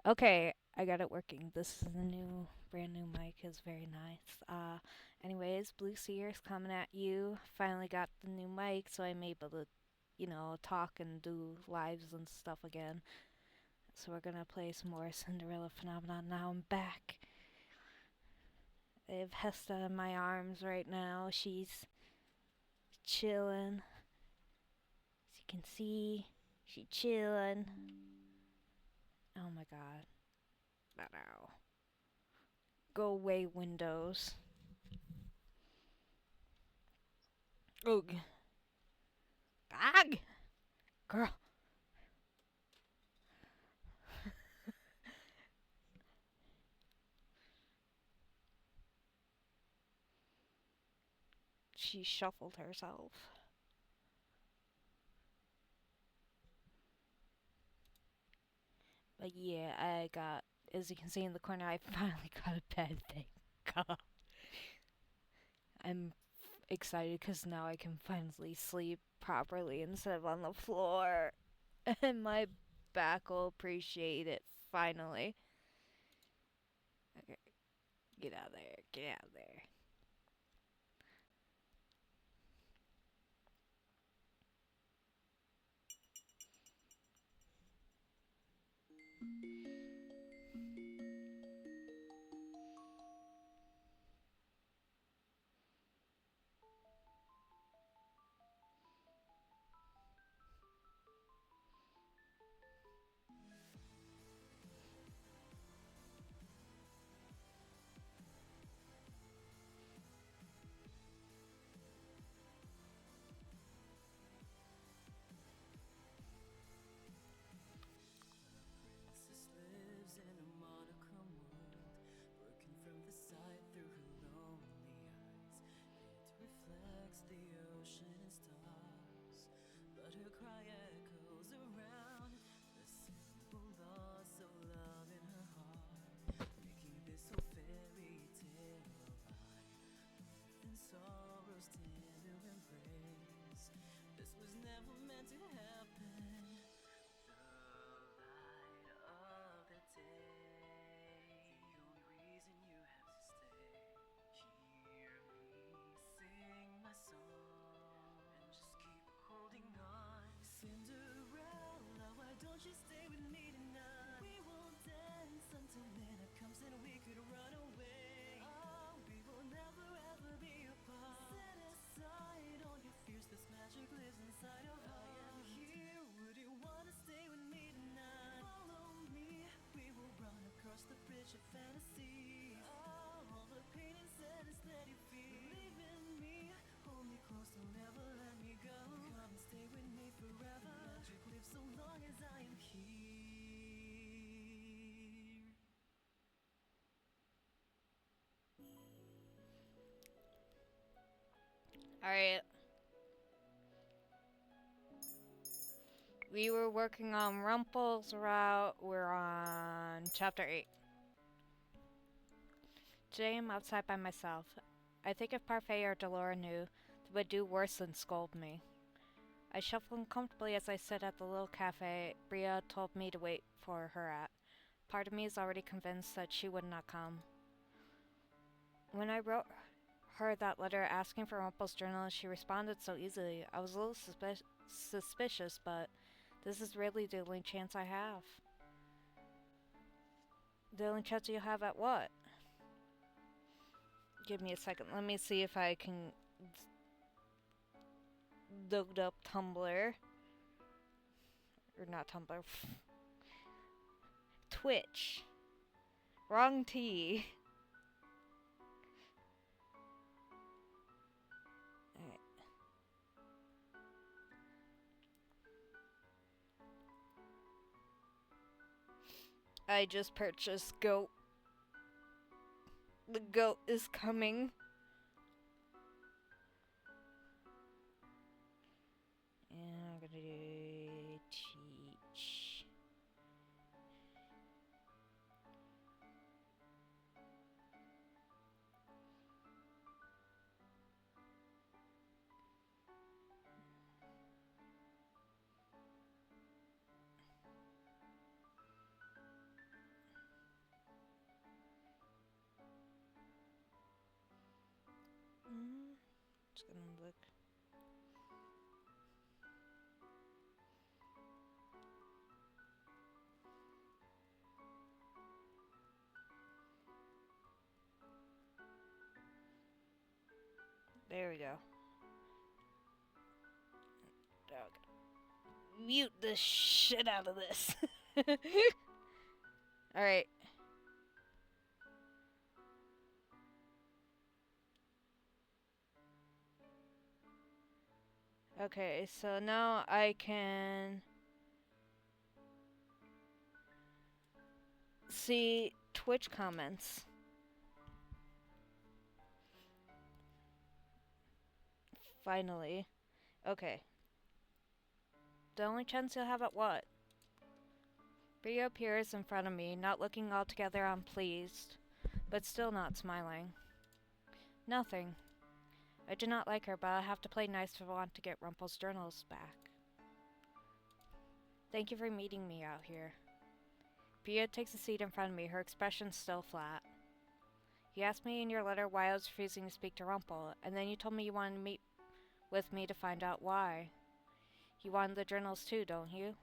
Okay, I got it working. This is the new, brand new mic. It's very nice. Anyways, Blue Seer's coming at you. Finally got the new mic, so I'm able to, talk and do lives and stuff again. So we're gonna play some more Cinderella Phenomenon. Now I'm back. I have Hesta in my arms right now. She's chilling. As you can see, she chilling. Oh my god. Ow. Go away, Windows. Ugh. Ag! Girl. She shuffled herself. But yeah, as you can see in the corner, I finally got a bed, thank God. I'm excited because now I can finally sleep properly instead of on the floor. And my back will appreciate it finally. Okay, get out of there, get out of there. Princess lives in a monochrome world, broken from the sight through her lonely eyes. It reflects the ocean and stars, but her cry echoes around the simple loss of love in her heart, making this whole fairy tale of life and sorrow's tender embrace. This was never meant to happen. The light of the day, the only reason you have to stay. Hear me sing my song and just keep holding on. Cinderella, why don't you stay with me tonight? We will dance until midnight comes and we could run away. Oh, we will never ever be apart. Set aside all your fears, this magic lives inside of us. I am here, would you wanna stay with me tonight? Follow me, we will run across the bridge of fantasy. Oh, all the pain and sadness that you feel, believe in me, hold me close, don't ever let me go. Come and stay with me forever. Magic lives so long as I am here. Alright. We were working on Rumple's route. We're on chapter 8. Today I'm outside by myself. I think if Parfait or Delora knew, they would do worse than scold me. I shuffle uncomfortably as I sit at the little cafe Bria told me to wait for her at. Part of me is already convinced that she would not come. When I wrote her that letter asking for Rumple's journal, she responded so easily. I was a little suspicious, but this is really the only chance I have. The only chance you have at what? Give me a second. Let me see if I can look up Tumblr. Or not Tumblr. Twitch. Wrong T. Alright. I just purchased Goat. The goat is coming. And I'm gonna do teach. It's gonna look. There we go. Mute the shit out of this. Alright. Okay, so now I can see Twitch comments. Finally. Okay. The only chance you'll have at what? Bria appears in front of me, not looking altogether unpleased, but still not smiling. Nothing. I do not like her, but I have to play nice if I want to get Rumple's journals back. Thank you for meeting me out here. Bria takes a seat in front of me, her expression still flat. You asked me in your letter why I was refusing to speak to Rumple, and then you told me you wanted to meet with me to find out why. You wanted the journals too, don't you?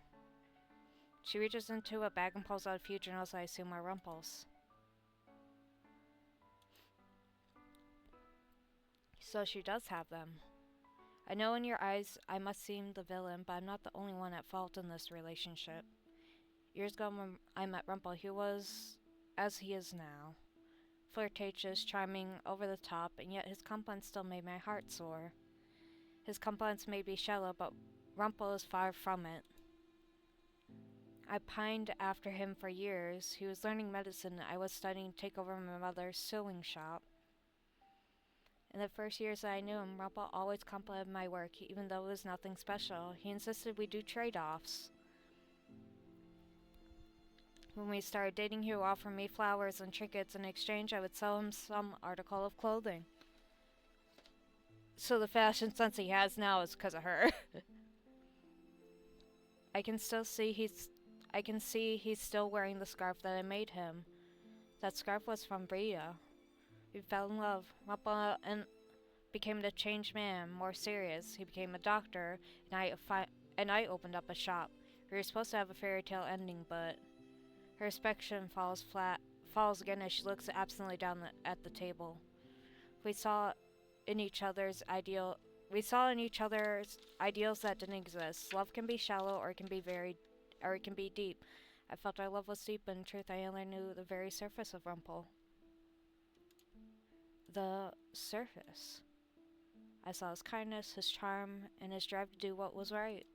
She reaches into a bag and pulls out a few journals I assume are Rumple's. So she does have them. I know in your eyes I must seem the villain, but I'm not the only one at fault in this relationship. Years ago when I met Rumple, he was as he is now. Flirtatious, charming, over the top, and yet his compliments still made my heart sore. His compliments may be shallow, but Rumple is far from it. I pined after him for years. He was learning medicine. I was studying to take over my mother's sewing shop. In the first years that I knew him, Rumple always complimented my work, even though it was nothing special. He insisted we do trade-offs. When we started dating, he would offer me flowers and trinkets. In exchange, I would sell him some article of clothing. So the fashion sense he has now is because of her. I can see he's still wearing the scarf that I made him. That scarf was from Bria. We fell in love. Rumple and became a changed man, more serious. He became a doctor, and I opened up a shop. We were supposed to have a fairy tale ending, but her expression falls again as she looks absently down at the table. We saw in each other's ideals that didn't exist. Love can be shallow, or it can be deep. I felt our love was deep, but in truth I only knew the very surface of Rumple. The surface. I saw his kindness, his charm, and his drive to do what was right.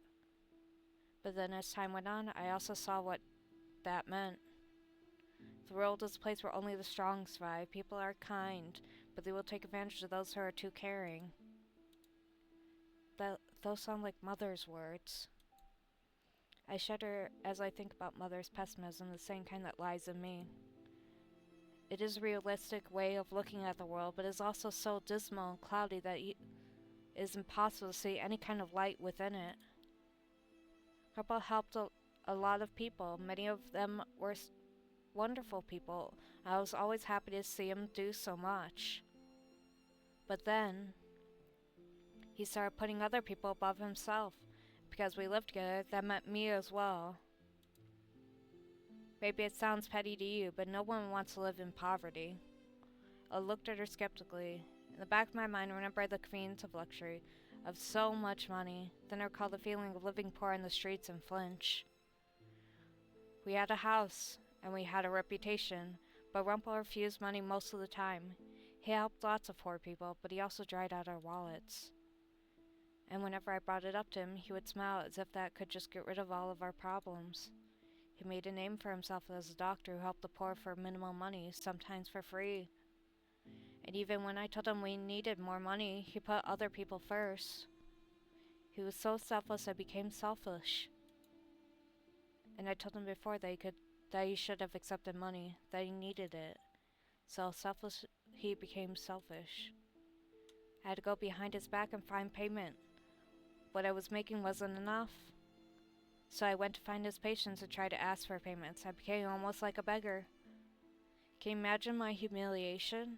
But then as time went on, I also saw what that meant. The world is a place where only the strong survive. People are kind, but they will take advantage of those who are too caring. Those sound like Mother's words. I shudder as I think about Mother's pessimism, the same kind that lies in me. It is a realistic way of looking at the world, but is also so dismal and cloudy that it is impossible to see any kind of light within it. Rumple helped a lot of people. Many of them were wonderful people. I was always happy to see him do so much. But then he started putting other people above himself. Because we lived together, that meant me as well. Maybe it sounds petty to you, but no one wants to live in poverty. I looked at her skeptically. In the back of my mind, I remembered the convenience of luxury, of so much money. Then I recalled the feeling of living poor in the streets and flinch. We had a house, and we had a reputation, but Rumple refused money most of the time. He helped lots of poor people, but he also dried out our wallets. And whenever I brought it up to him, he would smile as if that could just get rid of all of our problems. He made a name for himself as a doctor who helped the poor for minimal money, sometimes for free. And even when I told him we needed more money, he put other people first. He was so selfless I became selfish. And I told him before that he should have accepted money, that he needed it. So selfless, he became selfish. I had to go behind his back and find payment. What I was making wasn't enough. So I went to find his patients and tried to ask for payments. I became almost like a beggar. Can you imagine my humiliation?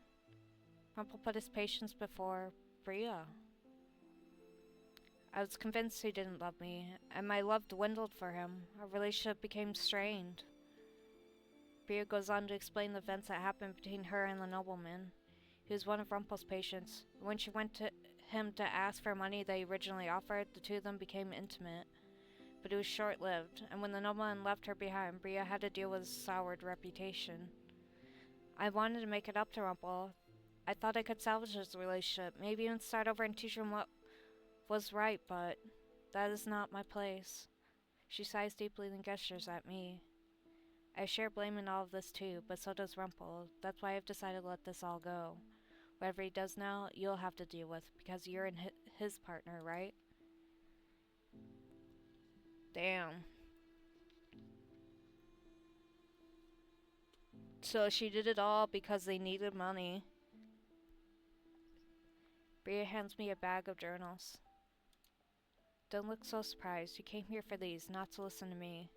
Rumple put his patients before Bria. I was convinced he didn't love me, and my love dwindled for him. Our relationship became strained. Bria goes on to explain the events that happened between her and the nobleman. He was one of Rumple's patients. When she went to him to ask for money they originally offered, the two of them became intimate. But it was short-lived, and when the nobleman left her behind, Bria had to deal with his soured reputation. I wanted to make it up to Rumple. I thought I could salvage this relationship, maybe even start over and teach him what was right, but that is not my place. She sighs deeply and gestures at me. I share blame in all of this too, but so does Rumple. That's why I've decided to let this all go. Whatever he does now, you'll have to deal with, because you're in his partner, right? Damn. So she did it all because they needed money. Bria hands me a bag of journals. Don't look so surprised. You came here for these, not to listen to me.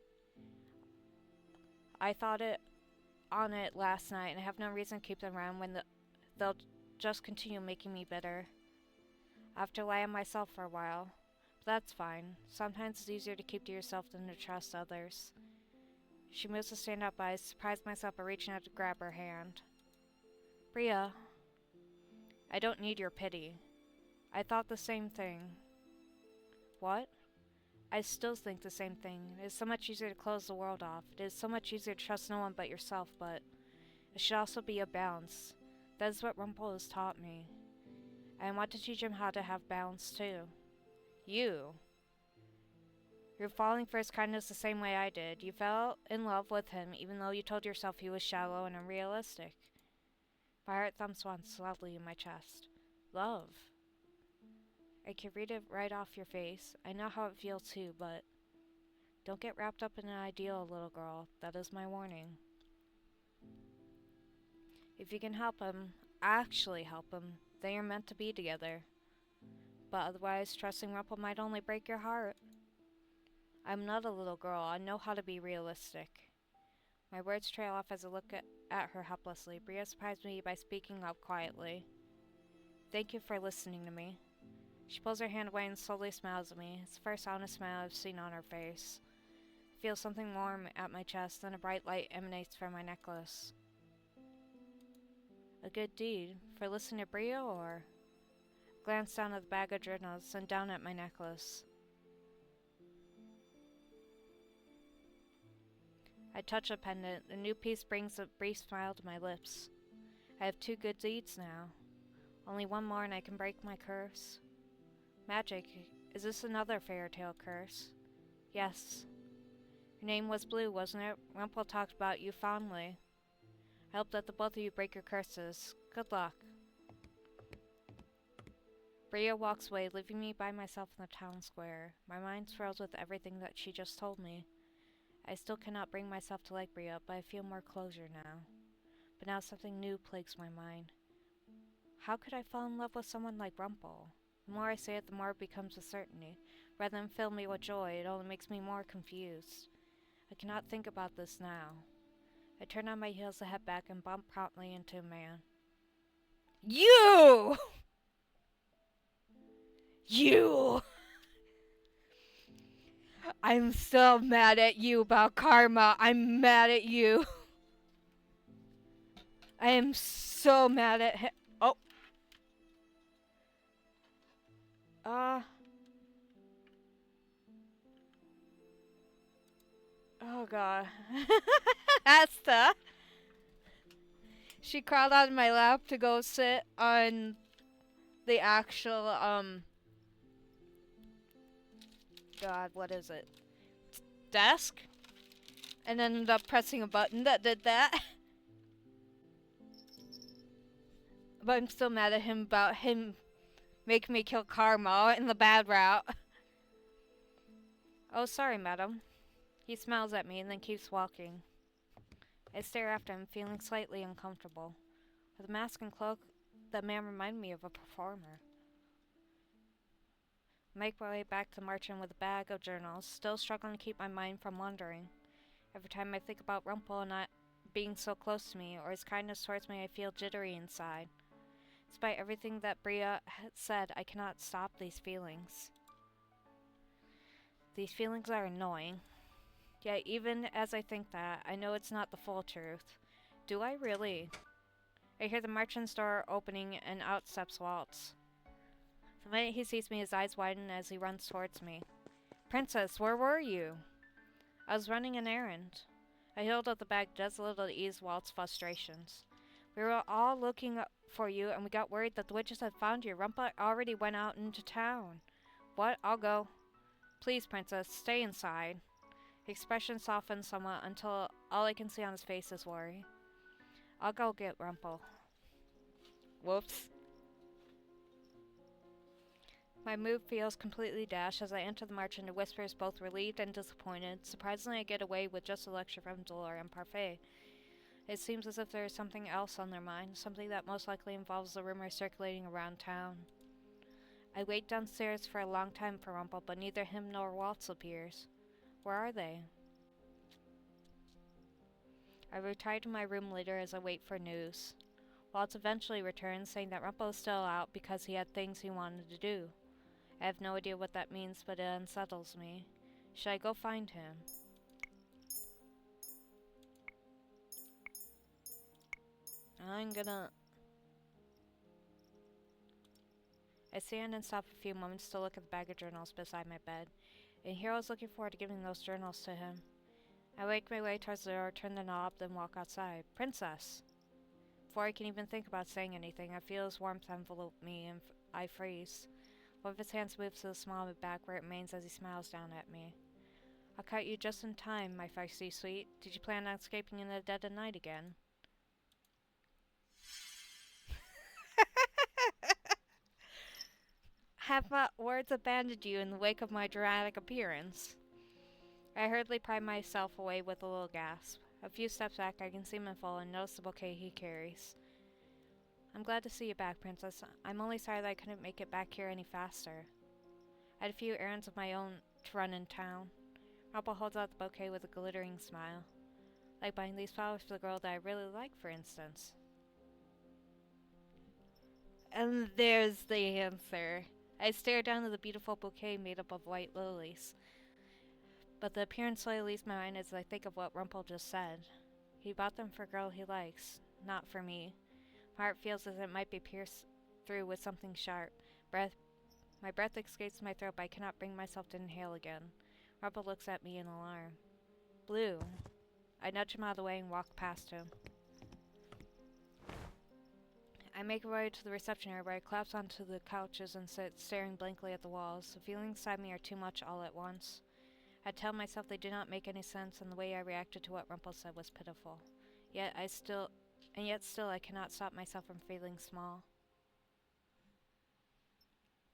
I thought it on it last night, and I have no reason to keep them around when they'll just continue making me bitter. I have to lie on myself for a while. But that's fine. Sometimes it's easier to keep to yourself than to trust others. She moves to stand up, but I surprise myself by reaching out to grab her hand. Bria, I don't need your pity. I thought the same thing. What? I still think the same thing. It is so much easier to close the world off. It is so much easier to trust no one but yourself, but it should also be a balance. That is what Rumple has taught me. I want to teach him how to have balance too. You. You're falling for his kindness the same way I did. You fell in love with him even though you told yourself he was shallow and unrealistic. My heart thumps once loudly in my chest. Love. I can read it right off your face. I know how it feels too, but don't get wrapped up in an ideal, little girl. That is my warning. If you can help him, actually help him, then you're meant to be together. But otherwise, trusting Rumple might only break your heart. I'm not a little girl. I know how to be realistic. My words trail off as I look at her helplessly. Bria surprised me by speaking up quietly. Thank you for listening to me. She pulls her hand away and slowly smiles at me. It's the first honest smile I've seen on her face. I feel something warm at my chest, then a bright light emanates from my necklace. A good deed? For listening to Bria, or? I glance down at the bag of journals, then down at my necklace. I touch the pendant. The new piece brings a brief smile to my lips. I have 2 good deeds now. Only one more and I can break my curse. Magic. Is this another fairy tale curse? Yes. Your name was Blue, wasn't it? Rumple talked about you fondly. I hope that the both of you break your curses. Good luck. Bria walks away, leaving me by myself in the town square. My mind swirls with everything that she just told me. I still cannot bring myself to like Bria, but I feel more closure now. But now something new plagues my mind. How could I fall in love with someone like Rumple? The more I say it, the more it becomes a certainty. Rather than fill me with joy, it only makes me more confused. I cannot think about this now. I turn on my heels to head back and bump promptly into a man. You! You! I'm so mad at you about karma. I'm mad at you. I am so mad at him. Oh. Oh god. Asta. She crawled out of my lap to go sit on the actual, God, what is it? Desk? And ended up pressing a button that did that. But I'm still mad at him about him making me kill Karma in the bad route. Oh, sorry, madam. He smiles at me and then keeps walking. I stare after him, feeling slightly uncomfortable. With a mask and cloak, that man reminded me of a performer. I make my way back to the marchand with a bag of journals, still struggling to keep my mind from wandering. Every time I think about Rumple not being so close to me, or his kindness towards me, I feel jittery inside. Despite everything that Bria had said, I cannot stop these feelings. These feelings are annoying. Yet, even as I think that, I know it's not the full truth. Do I really? I hear the merchant's door opening and out steps Waltz. The minute he sees me, his eyes widen as he runs towards me. Princess, where were you? I was running an errand. I held up the bag just a little to ease Walt's frustrations. We were all looking for you, and we got worried that the witches had found you. Rumple already went out into town. What? I'll go. Please, Princess, stay inside. The expression softened somewhat until all I can see on his face is worry. I'll go get Rumple. Whoops. My mood feels completely dashed as I enter the merchant and whispers both relieved and disappointed. Surprisingly, I get away with just a lecture from Dolor and Parfait. It seems as if there is something else on their mind, something that most likely involves the rumors circulating around town. I wait downstairs for a long time for Rumple, but neither him nor Waltz appears. Where are they? I retire to my room later as I wait for news. Waltz eventually returns, saying that Rumple is still out because he had things he wanted to do. I have no idea what that means, but it unsettles me. Should I go find him? I'm gonna... I stand and stop a few moments to look at the bag of journals beside my bed, and here I was looking forward to giving those journals to him. I make my way towards the door, turn the knob, then walk outside. Princess! Before I can even think about saying anything, I feel his warmth envelop me and I freeze. One of his hands moves to the small of my back where it remains as he smiles down at me. I caught you just in time, my feisty sweet. Did you plan on escaping in the dead of night again? Have my words abandoned you in the wake of my dramatic appearance? I hurriedly pry myself away with a little gasp. A few steps back, I can see him in full and notice the bouquet he carries. I'm glad to see you back, Princess. I'm only sorry that I couldn't make it back here any faster. I had a few errands of my own to run in town. Rumple holds out the bouquet with a glittering smile. Like buying these flowers for the girl that I really like, for instance. And there's the answer. I stare down at the beautiful bouquet made up of white lilies. But the appearance slowly leaves my mind as I think of what Rumple just said. He bought them for a girl he likes, not for me. My heart feels as if it might be pierced through with something sharp. My breath escapes my throat, but I cannot bring myself to inhale again. Rumple looks at me in alarm. Blue. I nudge him out of the way and walk past him. I make my way to the reception area where I collapse onto the couches and sit staring blankly at the walls. The feelings inside me are too much all at once. I tell myself they do not make any sense, and the way I reacted to what Rumple said was pitiful. Yet still I cannot stop myself from feeling small.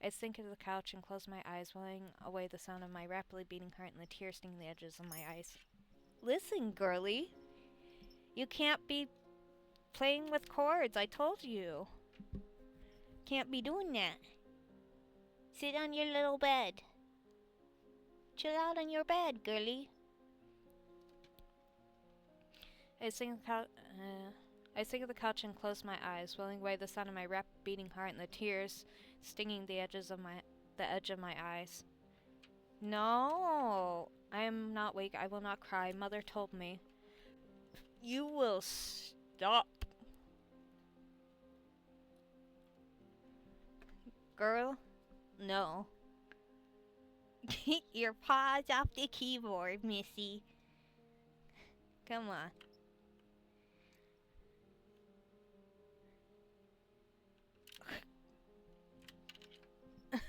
I sink into the couch and close my eyes, whiling away the sound of my rapidly beating heart and the tears stinging the edges of my eyes. Listen, girlie. You can't be playing with chords, I told you. Can't be doing that. Sit on your little bed. Chill out on your bed, girlie. I sink at the couch and close my eyes, whiling away the sound of my rapid beating heart and the tears stinging the edge of my eyes. No, I am not weak. I will not cry. Mother told me. You will stop. Girl, no. Get your paws off the keyboard, Missy. Come on.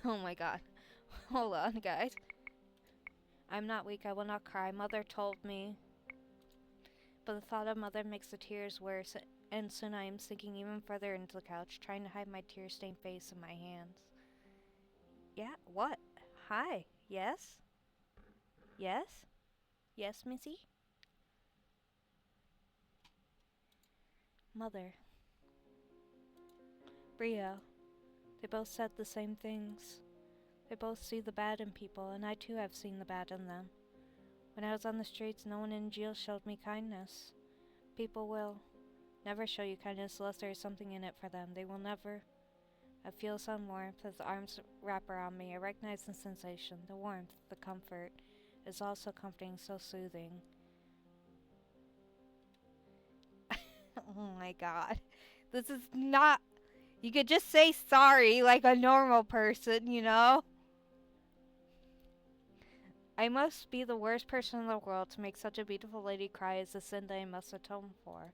Oh my god. Hold on, guys. I'm not weak. I will not cry. Mother told me. But the thought of Mother makes the tears worse, and soon I am sinking even further into the couch, trying to hide my tear-stained face in my hands. Yeah, what? Hi. Yes? Yes? Yes, Missy? Mother. Brio. They both said the same things. They both see the bad in people, and I too have seen the bad in them. When I was on the streets, no one in jail showed me kindness. People will never show you kindness unless there is something in it for them. They will never. I feel some warmth as arms wrap around me. I recognize the sensation, the warmth, the comfort. It's all so comforting, so soothing. Oh my god. This is not. You could just say sorry like a normal person, you know? I must be the worst person in the world to make such a beautiful lady cry as the sin that I must atone for.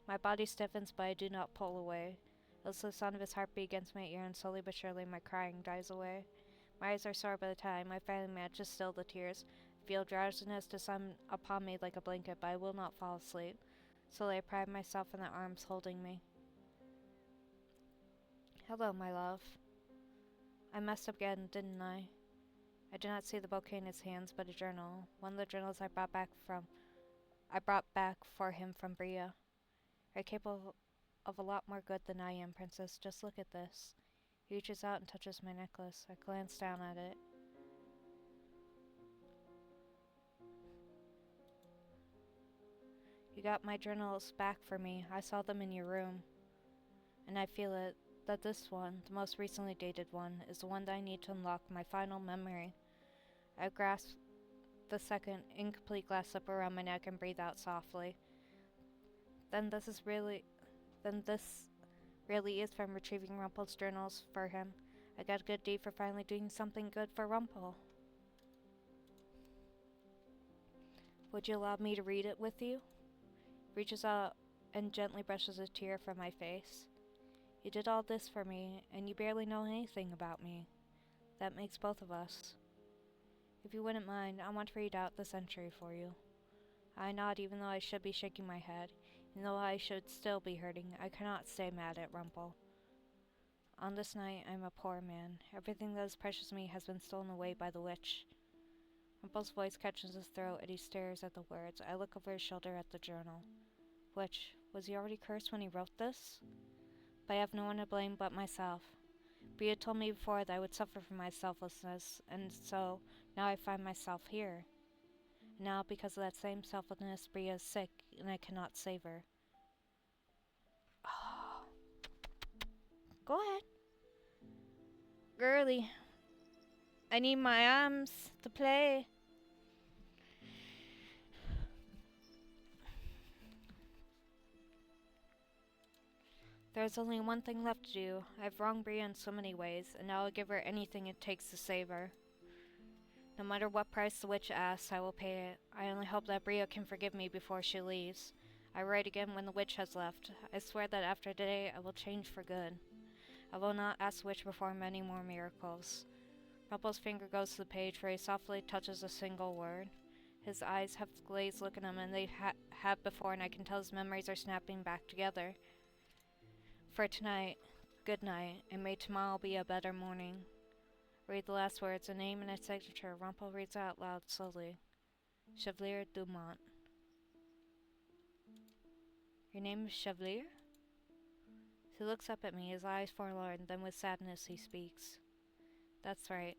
My body stiffens, but I do not pull away. As the sound of his heartbeat against my ear, and slowly but surely my crying dies away. My eyes are sore by the time I finally manage to still the tears. I feel drowsiness descend upon me like a blanket, but I will not fall asleep. Slowly I pride myself in the arms holding me. Hello, my love. I messed up again, didn't I? I did not see the bouquet in his hands, but a journal. One of the journals I brought back for him from Bria. Are capable of a lot more good than I am, Princess. Just look at this. He reaches out and touches my necklace. I glance down at it. You got my journals back for me. I saw them in your room. And I feel it, that this one, the most recently dated one, is the one that I need to unlock my final memory. I grasp the second incomplete glass slip around my neck and breathe out softly. Then this is really then this really is from retrieving Rumple's journals for him. I got a good deed for finally doing something good for Rumple. Would you allow me to read it with you? Reaches out and gently brushes a tear from my face. You did all this for me, and you barely know anything about me. That makes both of us. If you wouldn't mind, I want to read out this entry for you. I nod even though I should be shaking my head. Even though I should still be hurting, I cannot stay mad at Rumple. On this night, I am a poor man. Everything that is precious to me has been stolen away by the witch. Rumple's voice catches his throat and he stares at the words. I look over his shoulder at the journal. Witch, was he already cursed when he wrote this? But I have no one to blame but myself. Bria told me before that I would suffer from my selflessness, and so now I find myself here. And now, because of that same selflessness, Bria is sick, and I cannot save her. Oh, go ahead. Girly, I need my arms to play. There's only one thing left to do. I've wronged Bria in so many ways, and now I'll give her anything it takes to save her. No matter what price the witch asks, I will pay it. I only hope that Bria can forgive me before she leaves. I write again when the witch has left. I swear that after today I will change for good. I will not ask the witch to perform any more miracles. Rumple's finger goes to the page where he softly touches a single word. His eyes have the glazed look in them, and they have before, and I can tell his memories are snapping back together. For tonight, good night, and may tomorrow be a better morning. Read the last words, a name and a signature. Rumple reads out loud slowly. Chevalier Dumont. Your name is Chevalier? He looks up at me, his eyes forlorn, then with sadness he speaks. That's right.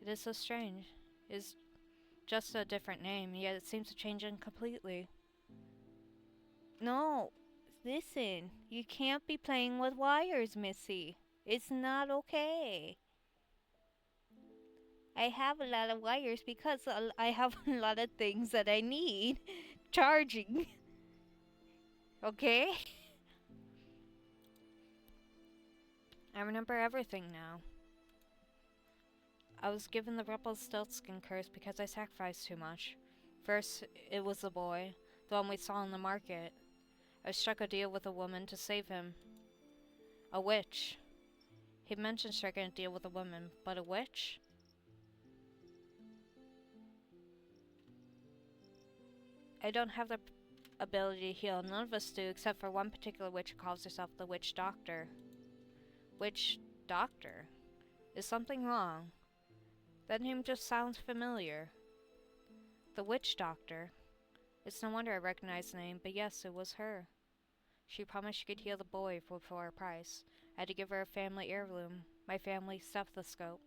It is so strange. It is just a different name, yet it seems to change him completely. No, listen, you can't be playing with wires, Missy. It's not okay. I have a lot of wires because I have a lot of things that I need charging. Okay? I remember everything now. I was given the Rumpelstiltskin curse because I sacrificed too much. First, it was the boy, the one we saw in the market. I struck a deal with a woman to save him. A witch. He mentioned striking a deal with a woman, but a witch? I don't have the ability to heal. None of us do, except for one particular witch who calls herself the Witch Doctor. Witch Doctor? Is something wrong? That name just sounds familiar. The Witch Doctor. It's no wonder I recognize the name, but yes, it was her. She promised she could heal the boy for a price. I had to give her a family heirloom, my family stethoscope.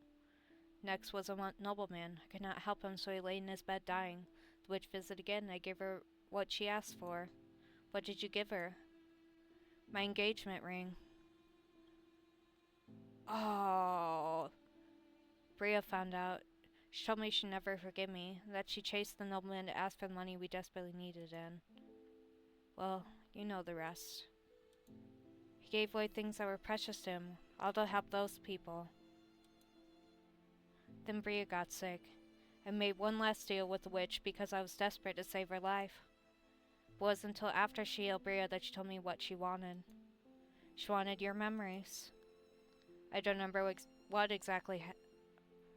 Next was a nobleman. I could not help him, so he lay in his bed dying. The witch visited again. I gave her what she asked for. What did you give her? My engagement ring. Oh. Bria found out. She told me she'd never forgive me, that she chased the nobleman to ask for the money we desperately needed, and, well, you know the rest. He gave away things that were precious to him, all to help those people. Then Bria got sick. I made one last deal with the witch because I was desperate to save her life. It wasn't until after she healed Bria that she told me what she wanted. She wanted your memories. I don't remember what exactly.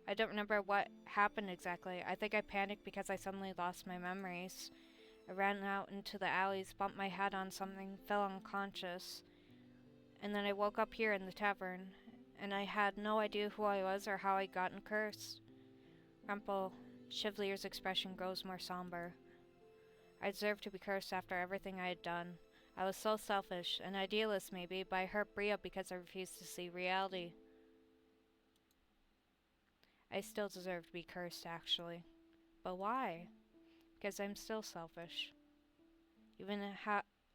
I don't remember what happened exactly. I think I panicked because I suddenly lost my memories. I ran out into the alleys, bumped my head on something, fell unconscious, and then I woke up here in the tavern, and I had no idea who I was or how I'd gotten cursed. Rumple, Chevalier's expression grows more somber. I deserved to be cursed after everything I had done. I was so selfish, an idealist maybe, but I hurt Bria because I refused to see reality. I still deserve to be cursed, actually. But why? Because I'm still selfish. Even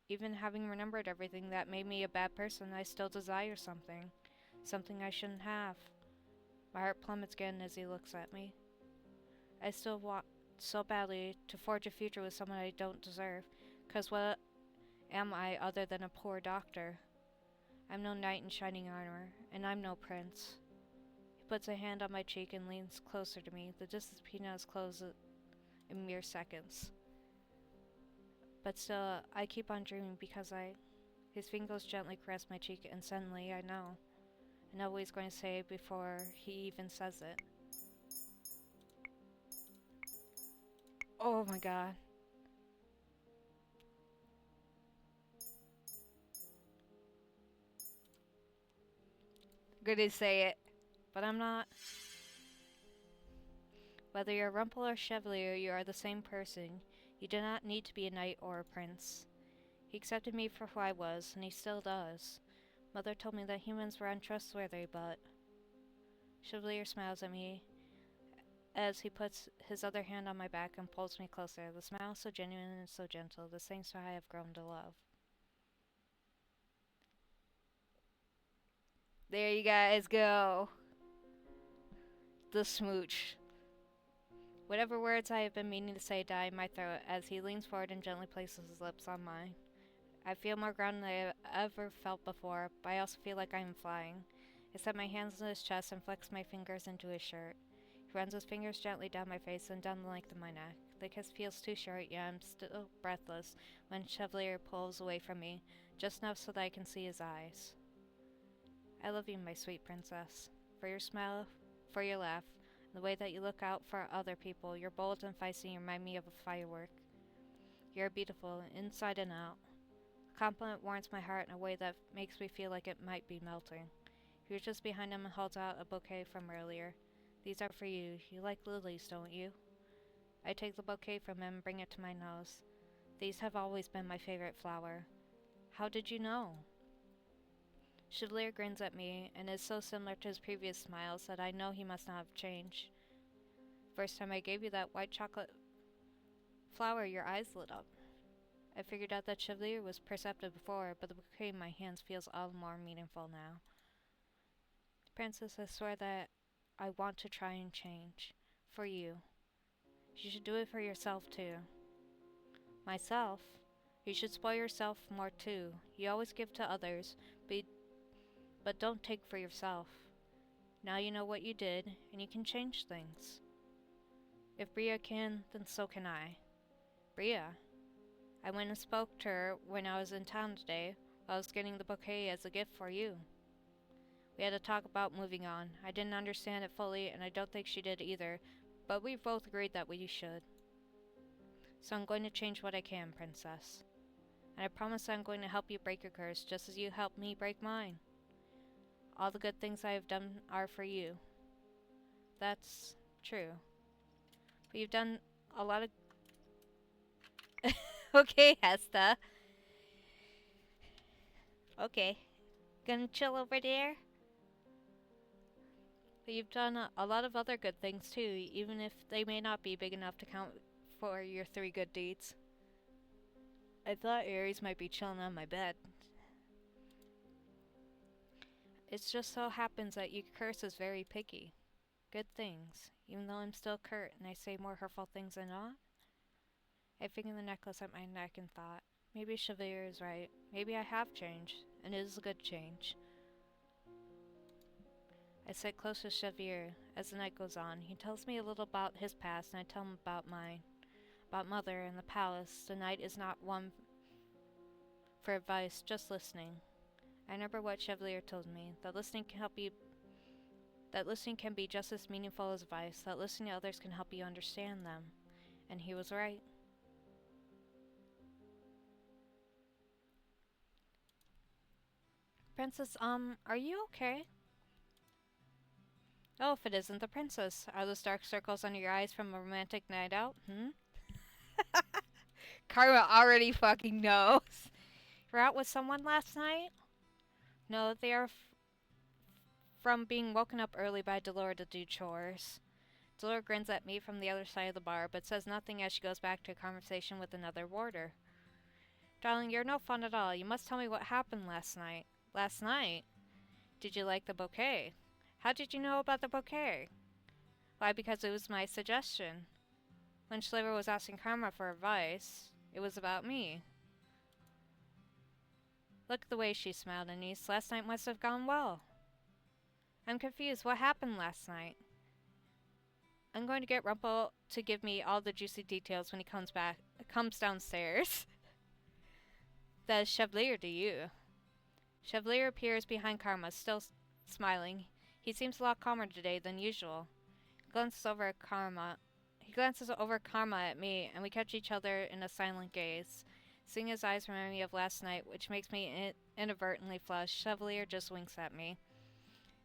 even having remembered everything that made me a bad person, I still desire something. Something I shouldn't have. My heart plummets again as he looks at me. I still want so badly to forge a future with someone I don't deserve. 'Cause what am I other than a poor doctor? I'm no knight in shining armor, and I'm no prince. He puts a hand on my cheek and leans closer to me. The distance between us closes in mere seconds. But still, I keep on dreaming because His fingers gently caress my cheek, and suddenly I know. I know what he's going to say before he even says it. Oh my god. Good to say it, but I'm not. Whether you're Rumple or Chevalier, you are the same person. You do not need to be a knight or a prince. He accepted me for who I was, and he still does. Mother told me that humans were untrustworthy, but... Chevalier smiles at me as he puts his other hand on my back and pulls me closer. The smile is so genuine and so gentle, the same smile I have grown to love. There you guys go. The smooch. Whatever words I have been meaning to say die in my throat as he leans forward and gently places his lips on mine. I feel more grounded than I have ever felt before, but I also feel like I am flying. I set my hands on his chest and flex my fingers into his shirt. He runs his fingers gently down my face and down the length of my neck. The kiss feels too short, yet I'm still breathless when Chevalier pulls away from me, just enough so that I can see his eyes. I love you, my sweet princess. For your smile, for your laugh, and the way that you look out for other people. You're bold and feisty and remind me of a firework. You're beautiful, inside and out. The compliment warms my heart in a way that makes me feel like it might be melting. He reaches behind him and holds out a bouquet from earlier. These are for you. You like lilies, don't you? I take the bouquet from him and bring it to my nose. These have always been my favorite flower. How did you know? Chevalier grins at me and is so similar to his previous smiles that I know he must not have changed. First time I gave you that white chocolate flower, your eyes lit up. I figured out that Chevalier was perceptive before, but the bouquet in my hands feels all the more meaningful now. Princess, I swear that I want to try and change. For you. You should do it for yourself, too. Myself? You should spoil yourself more, too. You always give to others, but don't take for yourself. Now you know what you did, and you can change things. If Bria can, then so can I. Bria? I went and spoke to her when I was in town today, while I was getting the bouquet as a gift for you. We had a talk about moving on. I didn't understand it fully, and I don't think she did either, but we both agreed that we should. So I'm going to change what I can, Princess. And I promise I'm going to help you break your curse, just as you helped me break mine. All the good things I have done are for you. That's true. But you've done a lot of... Okay, Hesta. Okay. Gonna chill over there? But you've done a lot of other good things too, even if they may not be big enough to count for your 3 good deeds. I thought Ares might be chilling on my bed. It just so happens that your curse is very picky. good things, even though I'm still Kurt and I say more hurtful things than not. I fingered the necklace at my neck and thought, maybe Chevalier is right. Maybe I have changed, and it is a good change. I sit close to Chevalier as the night goes on. He tells me a little about his past, and I tell him about mine. About Mother and the palace. The night is not one for advice, just listening. I remember what Chevalier told me, that listening can be just as meaningful as advice, that listening to others can help you understand them. And he was right. Princess, are you okay? Oh, if it isn't the princess. Are those dark circles under your eyes from a romantic night out? Karma already fucking knows. You're out with someone last night? No, they are from being woken up early by Delora to do chores. Delora grins at me from the other side of the bar, but says nothing as she goes back to a conversation with another warder. Darling, you're no fun at all. You must tell me what happened last night. Last night? Did you like the bouquet? How did you know about the bouquet? Why, because it was my suggestion. When Schliver was asking Karma for advice, it was about me. Look at the way she smiled, Anise. Last night must have gone well. I'm confused. What happened last night? I'm going to get Rumple to give me all the juicy details when he comes downstairs. That is Chevalier to you. Chevalier appears behind Karma, still smiling. He seems a lot calmer today than usual. He glances over Karma at me, and we catch each other in a silent gaze. Seeing his eyes remind me of last night, which makes me inadvertently flush. Chevalier just winks at me.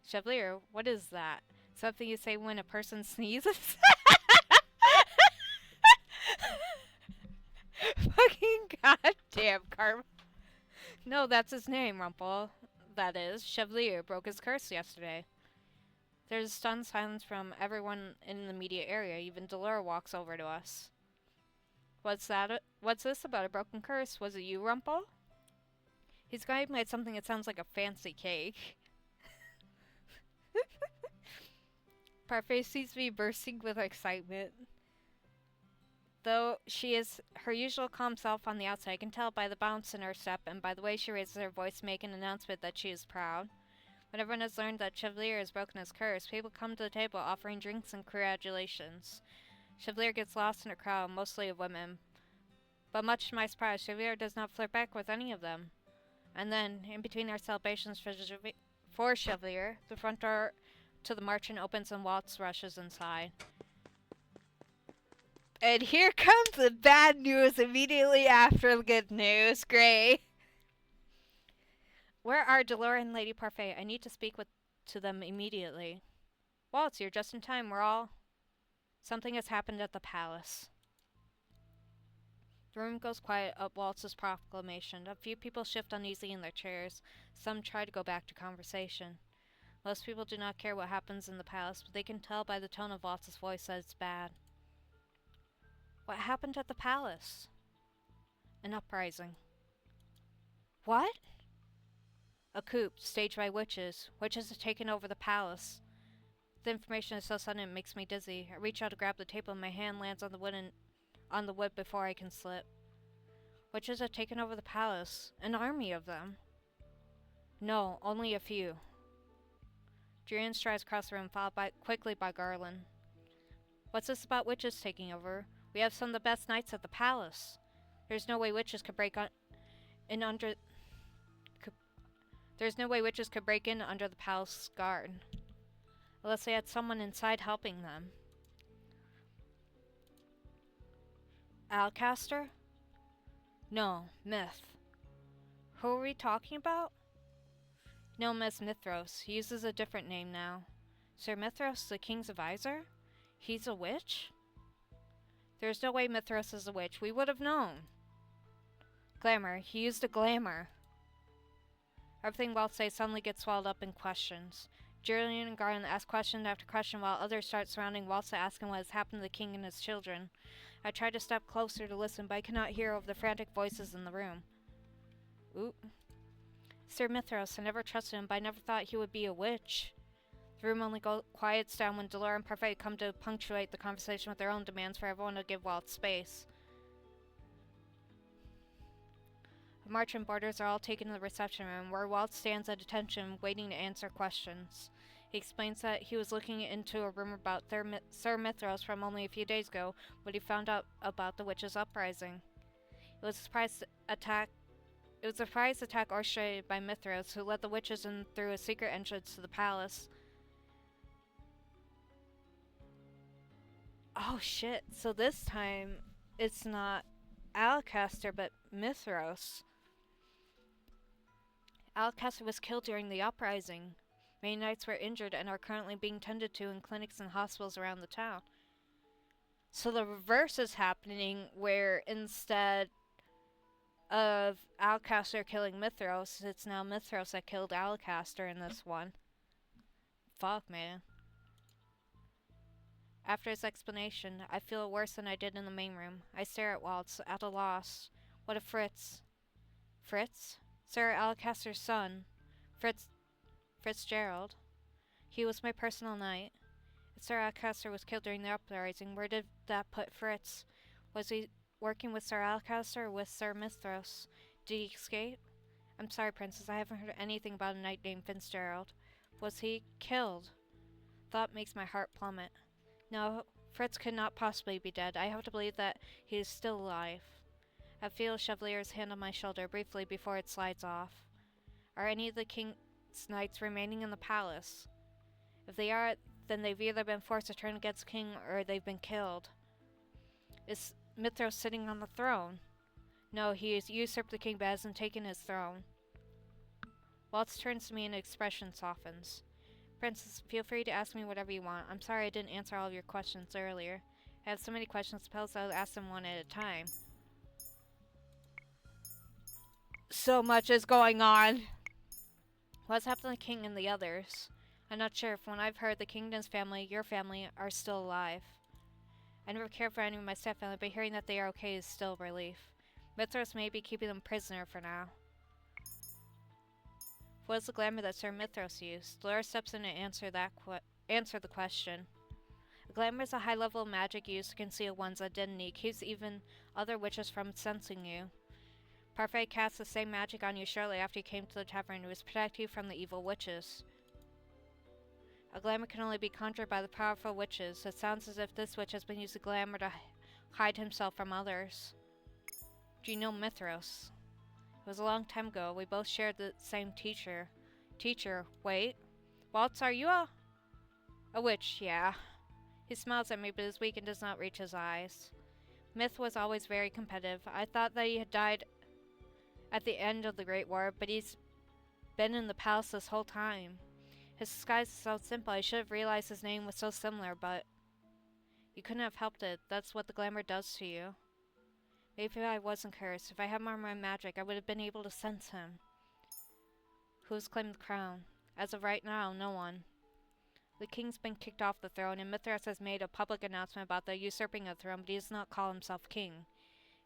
Chevalier, what is that? Something you say when a person sneezes? Fucking goddamn, Karma. No, that's his name, Rumple. That is, Chevalier broke his curse yesterday. There's a stunned silence from everyone in the immediate area. Even Delora walks over to us. What's this about a broken curse? Was it you, Rumple? He's going to make something that sounds like a fancy cake. Parfait seems to be bursting with excitement. Though she is her usual calm self on the outside, I can tell by the bounce in her step and by the way she raises her voice to make an announcement that she is proud. When everyone has learned that Chevalier has broken his curse, people come to the table offering drinks and congratulations. Chevalier gets lost in a crowd, mostly of women. But much to my surprise, Chevalier does not flirt back with any of them. And then, in between our celebrations for Chevalier, the front door to the marchant opens and Waltz rushes inside. And here comes the bad news immediately after the good news. Great. Where are Delora and Lady Parfait? I need to speak to them immediately. Waltz, you're just in time. Something has happened at the palace. The room goes quiet at Waltz's proclamation. A few people shift uneasily in their chairs. Some try to go back to conversation. Most people do not care what happens in the palace, but they can tell by the tone of Waltz's voice that it's bad. What happened at the palace? An uprising. What? A coup staged by witches. Witches have taken over the palace. The information is so sudden it makes me dizzy. I reach out to grab the table and my hand lands on the wood before I can slip. Witches have taken over the palace. An army of them. No, only a few. Julian strides across the room, followed quickly by Garland. What's this about witches taking over? We have some of the best knights at the palace. There's no way witches could break in under the palace guard. Unless they had someone inside helping them. Alcaster? No, Myth. Who are we talking about? No, Miss Mithros. He uses a different name now. Sir Mithros, the king's advisor? He's a witch? There's no way Mithros is a witch. We would have known. Glamour. He used a glamour. Everything Waltz says suddenly gets swallowed up in questions. Julian and Garland ask question after question while others start surrounding Waltz asking what has happened to the king and his children. I try to step closer to listen, but I cannot hear over the frantic voices in the room. Oop. Sir Mithros, I never trusted him, but I never thought he would be a witch. The room only quiets down when Delora and Parfait come to punctuate the conversation with their own demands for everyone to give Walt space. The marching boarders are all taken to the reception room, where Walt stands at attention, waiting to answer questions. He explains that he was looking into a rumor about Sir Mithras from only a few days ago, when he found out about the witches' uprising. It was a surprise attack orchestrated by Mithras, who led the witches in through a secret entrance to the palace. Oh shit, so this time it's not Alcaster but Mithras. Alcaster was killed during the uprising. Many knights were injured and are currently being tended to in clinics and hospitals around the town. So the reverse is happening, where instead of Alcaster killing Mithras, it's now Mithras that killed Alcaster in this one. Fuck, man. After his explanation, I feel worse than I did in the main room. I stare at Waltz, at a loss. What of Fritz? Fritz? Sir Alcaster's son. Fitzgerald. He was my personal knight. If Sir Alcaster was killed during the uprising, where did that put Fritz? Was he working with Sir Alcaster or with Sir Mithras? Did he escape? I'm sorry, Princess, I haven't heard anything about a knight named Fitzgerald. Was he killed? Thought makes my heart plummet. No, Fritz could not possibly be dead. I have to believe that he is still alive. I feel Chevalier's hand on my shoulder briefly before it slides off. Are any of the king's knights remaining in the palace? If they are, then they've either been forced to turn against the king or they've been killed. Is Mithras sitting on the throne? No, he has usurped the king but hasn't taken his throne. Waltz turns to me and expression softens. Princess, feel free to ask me whatever you want. I'm sorry I didn't answer all of your questions earlier. I have so many questions, suppose I'll ask them one at a time. So much is going on. What's happened to the king and the others? I'm not sure. From what I've heard, the kingdom's family, your family, are still alive. I never cared for any of my step family, but hearing that they are okay is still a relief. Mithras may be keeping them prisoner for now. What is the glamour that Sir Mithras used? Laura steps in to answer the question. A glamour is a high level of magic used to conceal one's identity, keeps even other witches from sensing you. Parfait cast the same magic on you shortly after you came to the tavern. It was to protect you from the evil witches. A glamour can only be conjured by the powerful witches. It sounds as if this witch has been using glamour to hide himself from others. Do you know Mithras? It was a long time ago. We both shared the same teacher. Wait. Waltz, are you a witch? Yeah. He smiles at me, but is weak and does not reach his eyes. Myth was always very competitive. I thought that he had died at the end of the Great War, but he's been in the palace this whole time. His disguise is so simple. I should have realized his name was so similar, but you couldn't have helped it. That's what the glamour does to you. Maybe I wasn't cursed. If I had more of my magic, I would have been able to sense him. Who's claimed the crown? As of right now, no one. The king's been kicked off the throne, and Mithras has made a public announcement about the usurping of the throne, but he does not call himself king.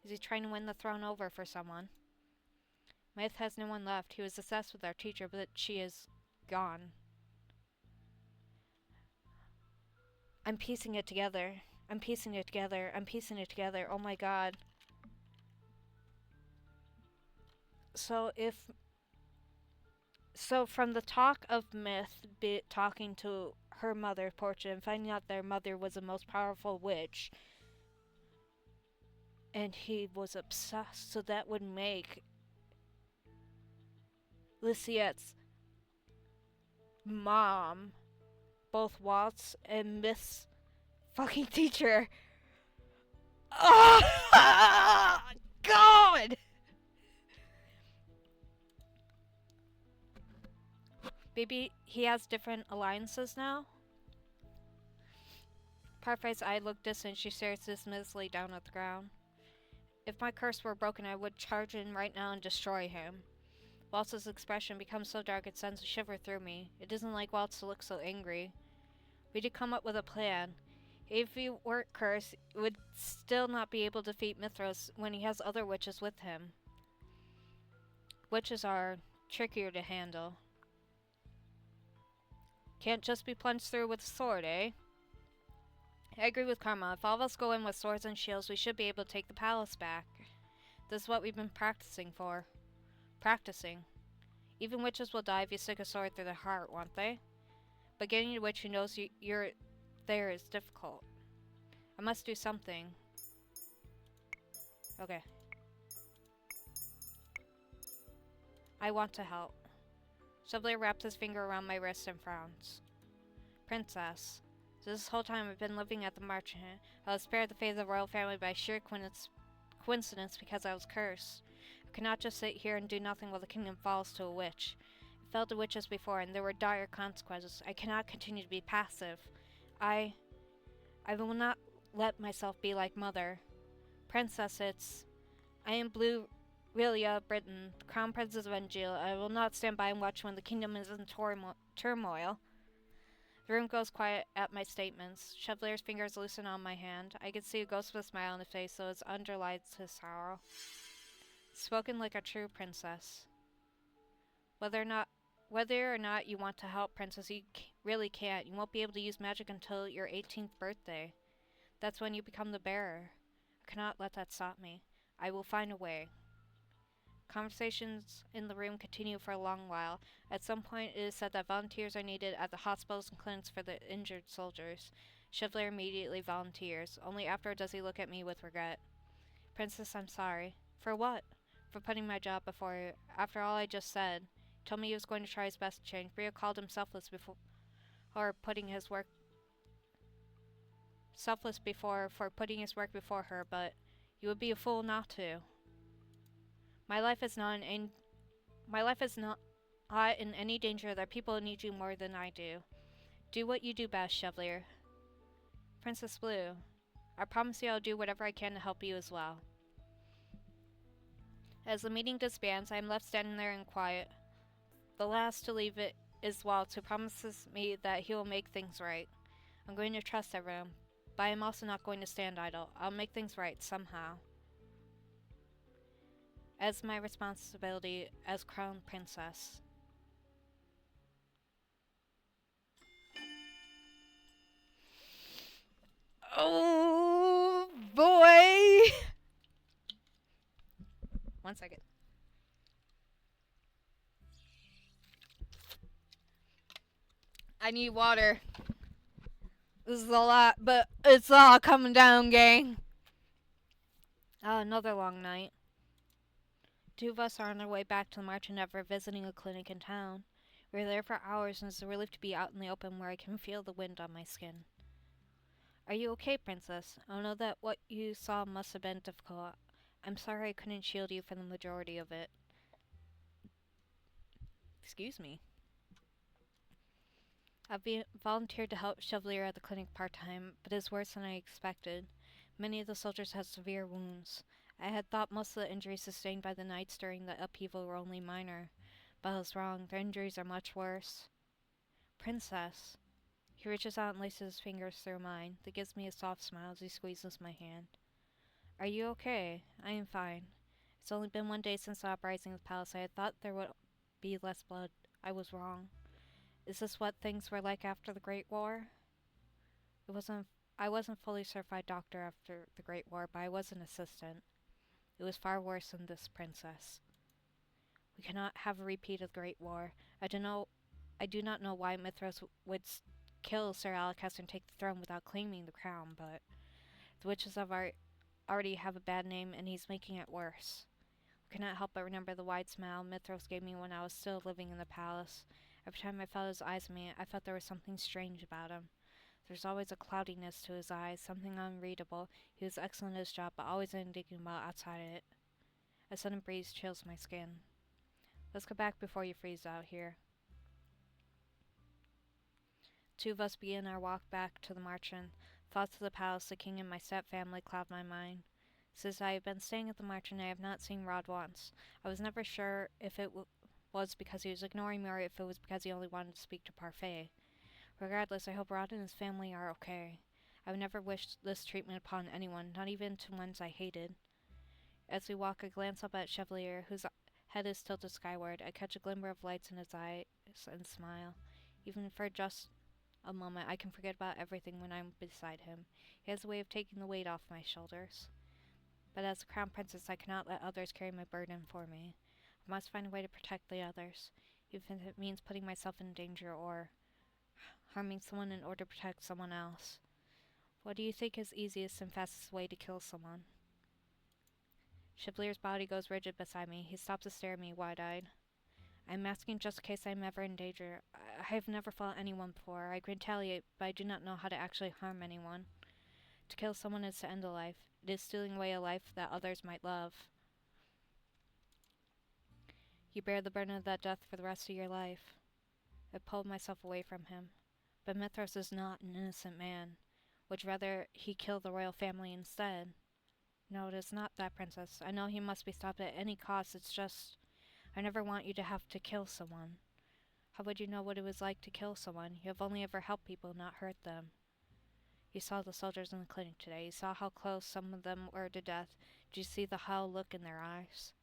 Is he trying to win the throne over for someone? Myth has no one left. He was obsessed with our teacher, but she is gone. I'm piecing it together. I'm piecing it together. I'm piecing it together. Oh my god. So from the talk of Myth talking to her mother, Portia, and finding out their mother was the most powerful witch, and he was obsessed, so that would make Lysiette's mom both Waltz and Myth's fucking teacher. Oh god! Maybe he has different alliances now? Parfait's eye looked distant. She stares dismissively down at the ground. If my curse were broken, I would charge in right now and destroy him. Waltz's expression becomes so dark it sends a shiver through me. It isn't like Waltz to look so angry. We did come up with a plan. If he weren't cursed, he would still not be able to defeat Mithras when he has other witches with him. Witches are trickier to handle. Can't just be plunged through with a sword, eh? I agree with Karma. If all of us go in with swords and shields, we should be able to take the palace back. This is what we've been practicing for. Practicing. Even witches will die if you stick a sword through their heart, won't they? But getting a witch who knows you're there is difficult. I must do something. Okay. I want to help. Chevalier wraps his finger around my wrist and frowns. Princess, this whole time I've been living at the Marchant. I was spared the fate of the royal family by sheer coincidence because I was cursed. I cannot just sit here and do nothing while the kingdom falls to a witch. It fell to witches before, and there were dire consequences. I cannot continue to be passive. I will not let myself be like Mother. Princess, I am Blue Relia Britain, Crown Princess of Engil. I will not stand by and watch when the kingdom is in turmoil. The room goes quiet at my statements. Chevalier's fingers loosen on my hand. I can see a ghost of a smile on his face, so it underlies his sorrow. Spoken like a true princess. Whether or not you want to help, Princess, you really can't. You won't be able to use magic until your 18th birthday. That's when you become the bearer. I cannot let that stop me. I will find a way. Conversations in the room continue for a long while. At some point, it is said that volunteers are needed at the hospitals and clinics for the injured soldiers. Chevalier immediately volunteers. Only after does he look at me with regret. Princess, I'm sorry. For what? For putting my job before you. After all I just said. He told me he was going to try his best to change. Bria called him selfless before putting his work before her, but you would be a fool not to. My life is not in any danger. That people need you more than I do. Do what you do best, Chevalier. Princess Blue, I promise you I'll do whatever I can to help you as well. As the meeting disbands, I am left standing there in quiet. The last to leave it is Waltz, who promises me that he will make things right. I'm going to trust everyone, but I am also not going to stand idle. I'll make things right somehow. As my responsibility as crown princess. Oh boy! 1 second. I need water. This is a lot, but it's all coming down, gang. Another long night. 2 of us are on our way back to the Marchand after visiting a clinic in town. We were there for hours, and it's a relief to be out in the open where I can feel the wind on my skin. Are you okay, Princess? I know that what you saw must have been difficult. I'm sorry I couldn't shield you for the majority of it. Excuse me. I've volunteered to help Chevalier at the clinic part-time, but it's worse than I expected. Many of the soldiers had severe wounds. I had thought most of the injuries sustained by the knights during the upheaval were only minor, but I was wrong. Their injuries are much worse. Princess. He reaches out and laces his fingers through mine. That gives me a soft smile as he squeezes my hand. Are you okay? I am fine. It's only been 1 day since the uprising of the palace. I had thought there would be less blood. I was wrong. Is this what things were like after the Great War? I wasn't fully certified doctor after the Great War, but I was an assistant. It was far worse than this, Princess. We cannot have a repeat of the Great War. I do not know why Mithras would kill Sir Alakaz and take the throne without claiming the crown, but the witches already have a bad name, and he's making it worse. I cannot help but remember the wide smile Mithras gave me when I was still living in the palace. Every time I felt his eyes on me, I felt there was something strange about him. There's always a cloudiness to his eyes, something unreadable. He was excellent at his job, but always indignant about outside it. A sudden breeze chills my skin. Let's go back before you freeze out here. 2 of us begin our walk back to the Marchand. Thoughts of the palace, the king, and my step-family cloud my mind. Since I have been staying at the Marchand, I have not seen Rod once. I was never sure if it was because he was ignoring me or if it was because he only wanted to speak to Parfait. Regardless, I hope Rod and his family are okay. I would never wish this treatment upon anyone, not even to ones I hated. As we walk, I glance up at Chevalier, whose head is tilted skyward. I catch a glimmer of lights in his eyes and smile. Even for just A moment I can forget about everything when I'm beside him. He has a way of taking the weight off my shoulders. But as a crown princess, I cannot let others carry my burden for me. I must find a way to protect the others, even if it means putting myself in danger or harming someone in order to protect someone else. What do you think is easiest and fastest way to kill someone? Chevalier's body goes rigid beside me. He stops to stare at me wide-eyed. I'm asking just in case I'm ever in danger. I have never fought anyone before. I can retaliate, but I do not know how to actually harm anyone. To kill someone is to end a life. It is stealing away a life that others might love. You bear the burden of that death for the rest of your life. I pulled myself away from him. But Mithras is not an innocent man. Would you rather he kill the royal family instead? No, it is not that, princess. I know he must be stopped at any cost. It's just, I never want you to have to kill someone. How would you know what it was like to kill someone? You have only ever helped people, not hurt them. You saw the soldiers in the clinic today. You saw how close some of them were to death. Did you see the hollow look in their eyes?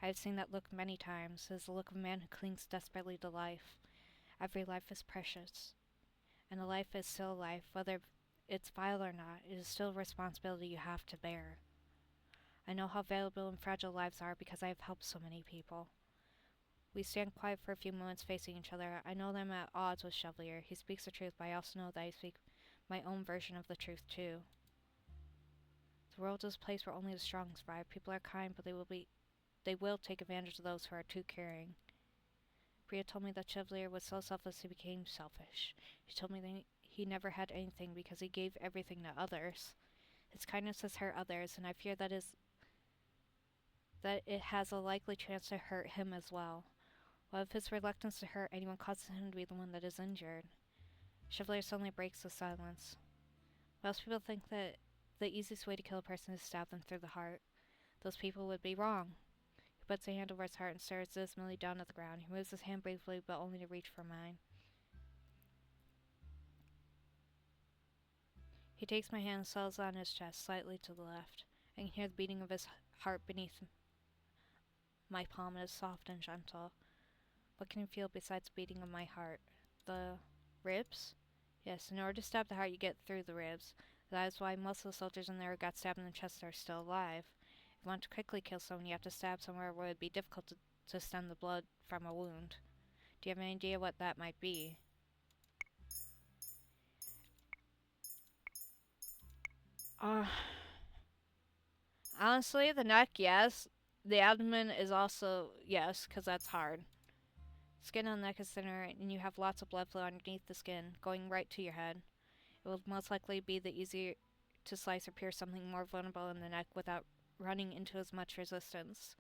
I have seen that look many times. It is the look of a man who clings desperately to life. Every life is precious. And a life is still a life, whether it's vile or not. It is still a responsibility you have to bear. I know how valuable and fragile lives are because I have helped so many people. We stand quiet for a few moments facing each other. I know that I'm at odds with Chevalier. He speaks the truth, but I also know that I speak my own version of the truth too. The world is a place where only the strong survive. People are kind, but they will take advantage of those who are too caring. Bria told me that Chevalier was so selfless he became selfish. She told me that he never had anything because he gave everything to others. His kindness has hurt others, and I fear that it has a likely chance to hurt him as well. What if his reluctance to hurt anyone causes him to be the one that is injured? Chevalier suddenly breaks the silence. Most people think that the easiest way to kill a person is to stab them through the heart. Those people would be wrong. He puts a hand over his heart and stares dismally down at the ground. He moves his hand briefly, but only to reach for mine. He takes my hand and settles on his chest, slightly to the left. I can hear the beating of his heart beneath my palm. It is soft and gentle. What can you feel besides the beating of my heart? The ribs? Yes, in order to stab the heart, you get through the ribs. That is why most of the soldiers in there who got stabbed in the chest are still alive. If you want to quickly kill someone, you have to stab somewhere where it would be difficult to stem the blood from a wound. Do you have any idea what that might be? Uh, Honestly, the neck, yes. The abdomen is also yes, because that's hard. Skin on the neck is thinner, and you have lots of blood flow underneath the skin, going right to your head. It will most likely be the easier to slice or pierce something more vulnerable in the neck without running into as much resistance.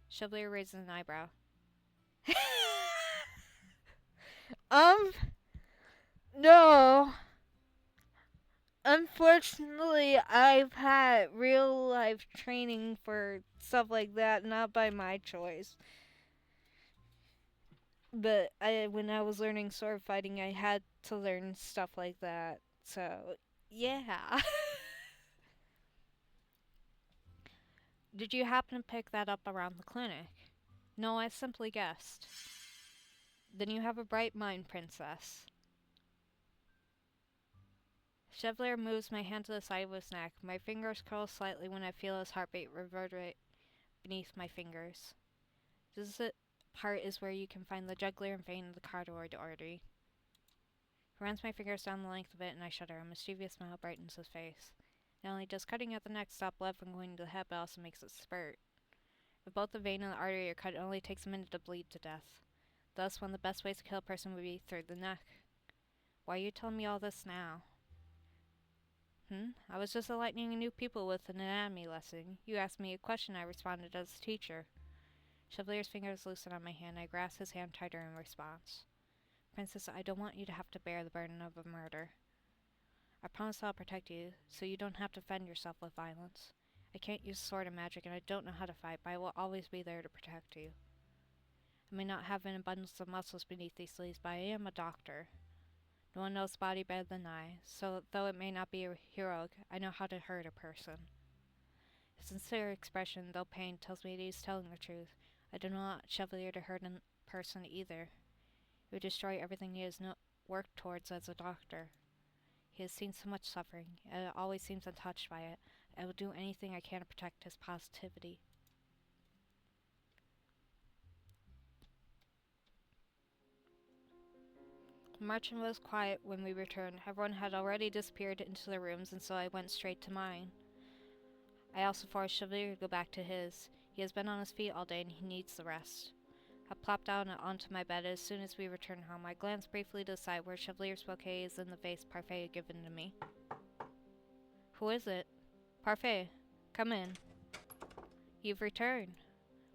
Chevalier raises an eyebrow. um, no. Unfortunately, I've had real life training for stuff like that, not by my choice. But when I was learning sword fighting, I had to learn stuff like that. So, yeah. Did you happen to pick that up around the clinic? No, I simply guessed. Then you have a bright mind, princess. Chevalier moves my hand to the side of his neck. My fingers curl slightly when I feel his heartbeat reverberate beneath my fingers. This part is where you can find the jugular vein of the carotid artery. He runs my fingers down the length of it, and I shudder. A mischievous smile brightens his face. Not only does cutting at the neck stop blood from going to the head, but also makes it spurt. If both the vein and the artery are cut, it only takes a minute to bleed to death. Thus, one of the best ways to kill a person would be through the neck. Why are you telling me all this now? I was just enlightening new people with an anatomy lesson. You asked me a question, I responded as a teacher. Chevalier's fingers loosen on my hand. I grasp his hand tighter in response. Princess, I don't want you to have to bear the burden of a murder. I promise I'll protect you, so you don't have to defend yourself with violence. I can't use sword or magic, and I don't know how to fight, but I will always be there to protect you. I may not have an abundance of muscles beneath these sleeves, but I am a doctor. No one knows the body better than I, so though it may not be heroic, I know how to hurt a person. His sincere expression, though pained, tells me that he is telling the truth. I do not want Chevalier to hurt a person either. It would destroy everything he has worked towards as a doctor. He has seen so much suffering, and always seems untouched by it. I will do anything I can to protect his positivity. The marching was quiet when we returned. Everyone had already disappeared into their rooms, and so I went straight to mine. I also forced Chevalier to go back to his. He has been on his feet all day, and he needs the rest. I plopped down onto my bed as soon as we returned home. I glanced briefly to the side where Chevalier's bouquet is in the vase Parfait had given to me. Who is it? Parfait, come in. You've returned.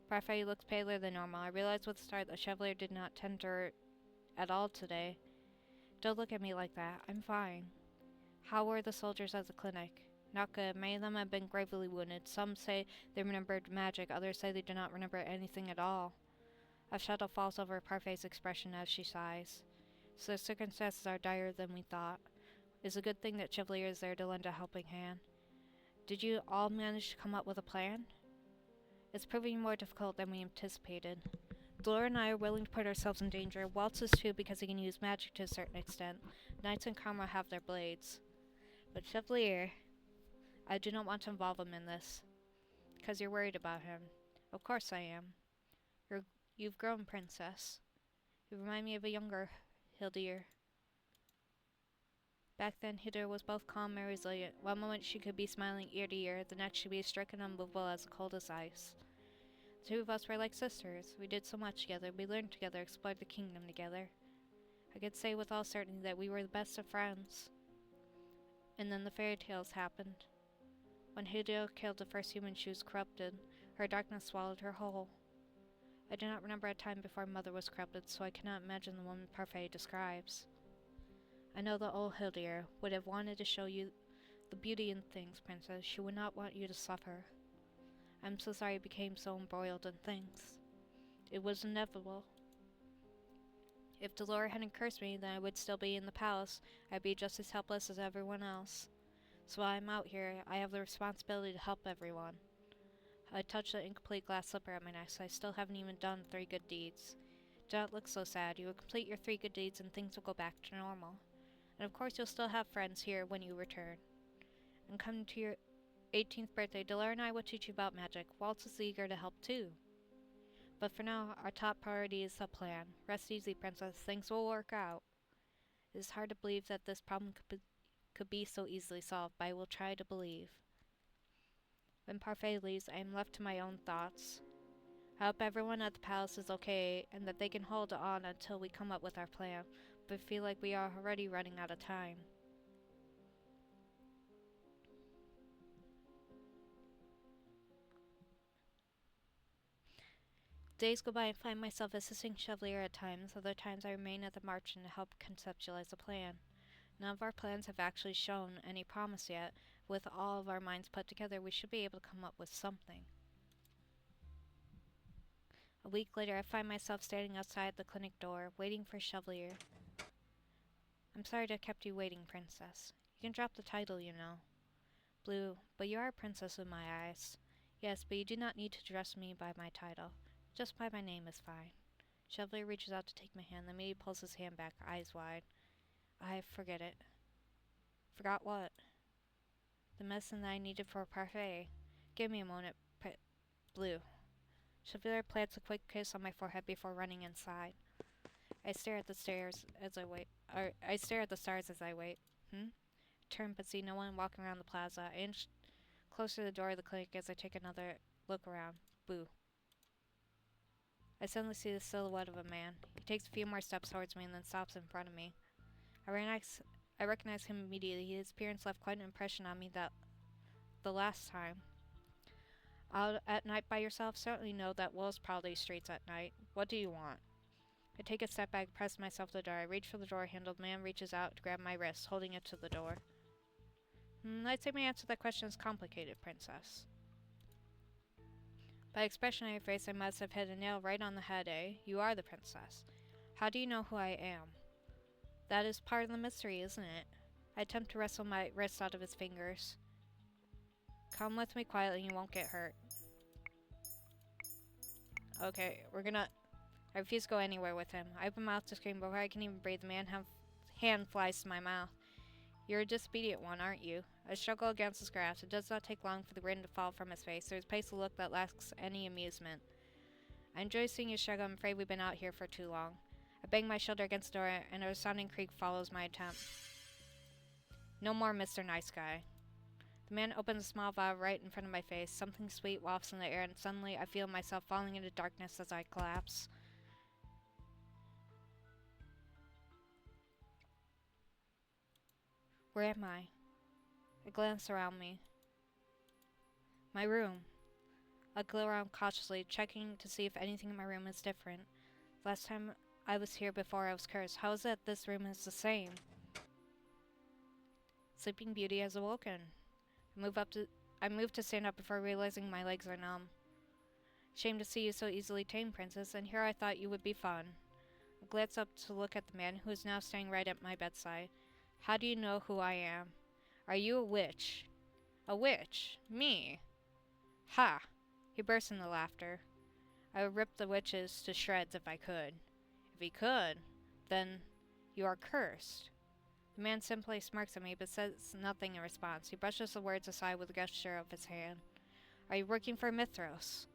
Parfait looked paler than normal. I realized with a start that Chevalier did not tend to her at all today. Don't look at me like that. I'm fine. How were the soldiers at the clinic? Not good. Many of them have been gravely wounded. Some say they remembered magic. Others say they do not remember anything at all. A shadow falls over Parfait's expression as she sighs. So the circumstances are dire than we thought. It's a good thing that Chevalier is there to lend a helping hand. Did you all manage to come up with a plan? It's proving more difficult than we anticipated. Delora and I are willing to put ourselves in danger. Waltz is too because he can use magic to a certain extent. Knights and Karma have their blades. But Chevalier, I do not want to involve him in this. Because you're worried about him. Of course I am. You've grown, Princess. You remind me of a younger Hildir. Back then, Hildir was both calm and resilient. One moment she could be smiling ear to ear, the next she'd be stricken and unmovable as cold as ice. The two of us were like sisters. We did so much together. We learned together, explored the kingdom together. I could say with all certainty that we were the best of friends. And then the fairy tales happened. When Hildir killed the first human, she was corrupted. Her darkness swallowed her whole. I do not remember a time before Mother was corrupted, so I cannot imagine the woman Parfait describes. I know that old Hildir would have wanted to show you the beauty in things, Princess. She would not want you to suffer. I'm so sorry you became so embroiled in things. It was inevitable. If Delora hadn't cursed me, then I would still be in the palace. I'd be just as helpless as everyone else. So while I'm out here, I have the responsibility to help everyone. I touched the incomplete glass slipper at my neck, so I still haven't even done 3 good deeds. Do not look so sad. You will complete your 3 good deeds and things will go back to normal. And of course you'll still have friends here when you return. And come to your 18th birthday, Delora and I will teach you about magic. Waltz is eager to help too. But for now, our top priority is the plan. Rest easy, Princess. Things will work out. It is hard to believe that this problem could be so easily solved, but I will try to believe. When Parfait leaves, I am left to my own thoughts. I hope everyone at the palace is okay and that they can hold on until we come up with our plan, but I feel like we are already running out of time. Days go by and find myself assisting Chevalier at times. Other times I remain at the march to help conceptualize a plan. None of our plans have actually shown any promise yet. With all of our minds put together, we should be able to come up with something. A week later, I find myself standing outside the clinic door, waiting for Chevalier. I'm sorry to have kept you waiting, Princess. You can drop the title, you know. Blue, but you are a princess in my eyes. Yes, but you do not need to address me by my title. Just by my name is fine. Chevalier reaches out to take my hand, then he pulls his hand back, eyes wide. I forget it. Forgot what? The medicine that I needed for Parfait. Give me a moment, Blue. Chevalier plants a quick kiss on my forehead before running inside. I stare at the stairs as I wait. I stare at the stars as I wait. Turn but see no one walking around the plaza. I inch closer to the door of the clinic as I take another look around. Boo. I suddenly see the silhouette of a man. He takes a few more steps towards me and then stops in front of me. I recognize him immediately. His appearance left quite an impression on me that the last time. Out at night by yourself? Certainly no, that Will's probably streets at night. What do you want? I take a step back, press myself to the door. I reach for the door handle. The man reaches out to grab my wrist, holding it to the door. I'd say my answer to that question is complicated, Princess. By expression on your face, I must have hit a nail right on the head, eh? You are the princess. How do you know who I am? That is part of the mystery, isn't it? I attempt to wrestle my wrist out of his fingers. Come with me quietly and you won't get hurt. Okay, I refuse to go anywhere with him. I open my mouth to scream, but before I can even breathe, the man hand flies to my mouth. You're a disobedient one, aren't you? I struggle against his grasp. It does not take long for the grin to fall from his face. There's a a look that lacks any amusement. I enjoy seeing you struggle. I'm afraid we've been out here for too long. I bang my shoulder against the door, and a resounding creak follows my attempt. No more Mr. Nice Guy. The man opens a small valve right in front of my face. Something sweet wafts in the air, and suddenly I feel myself falling into darkness as I collapse. Where am I? I glance around me. My room. I go around cautiously, checking to see if anything in my room is different. Last time I was here before I was cursed. How is it this room is the same? Sleeping Beauty has awoken. I move to stand up before realizing my legs are numb. Shame to see you so easily tamed, Princess, and here I thought you would be fun. I glance up to look at the man who is now standing right at my bedside. How do you know who I am? Are you a witch? A witch? Me? Ha! He bursts into laughter. I would rip the witches to shreds if I could. If he could, then you are cursed. The man simply smirks at me but says nothing in response. He brushes the words aside with a gesture of his hand. Are you working for Mithros?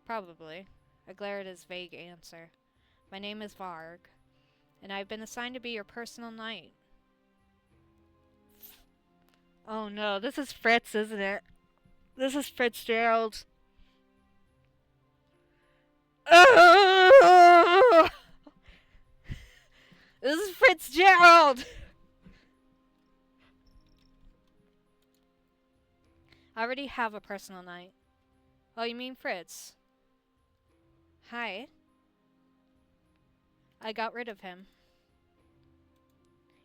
Probably. I glare at his vague answer. My name is Varg, and I have been assigned to be your personal knight. Oh no, this is Fritz, isn't it? This is Fitzgerald. Oh! This is Fitzgerald! I already have a personal knight. Oh, you mean Fritz? Hi. I got rid of him.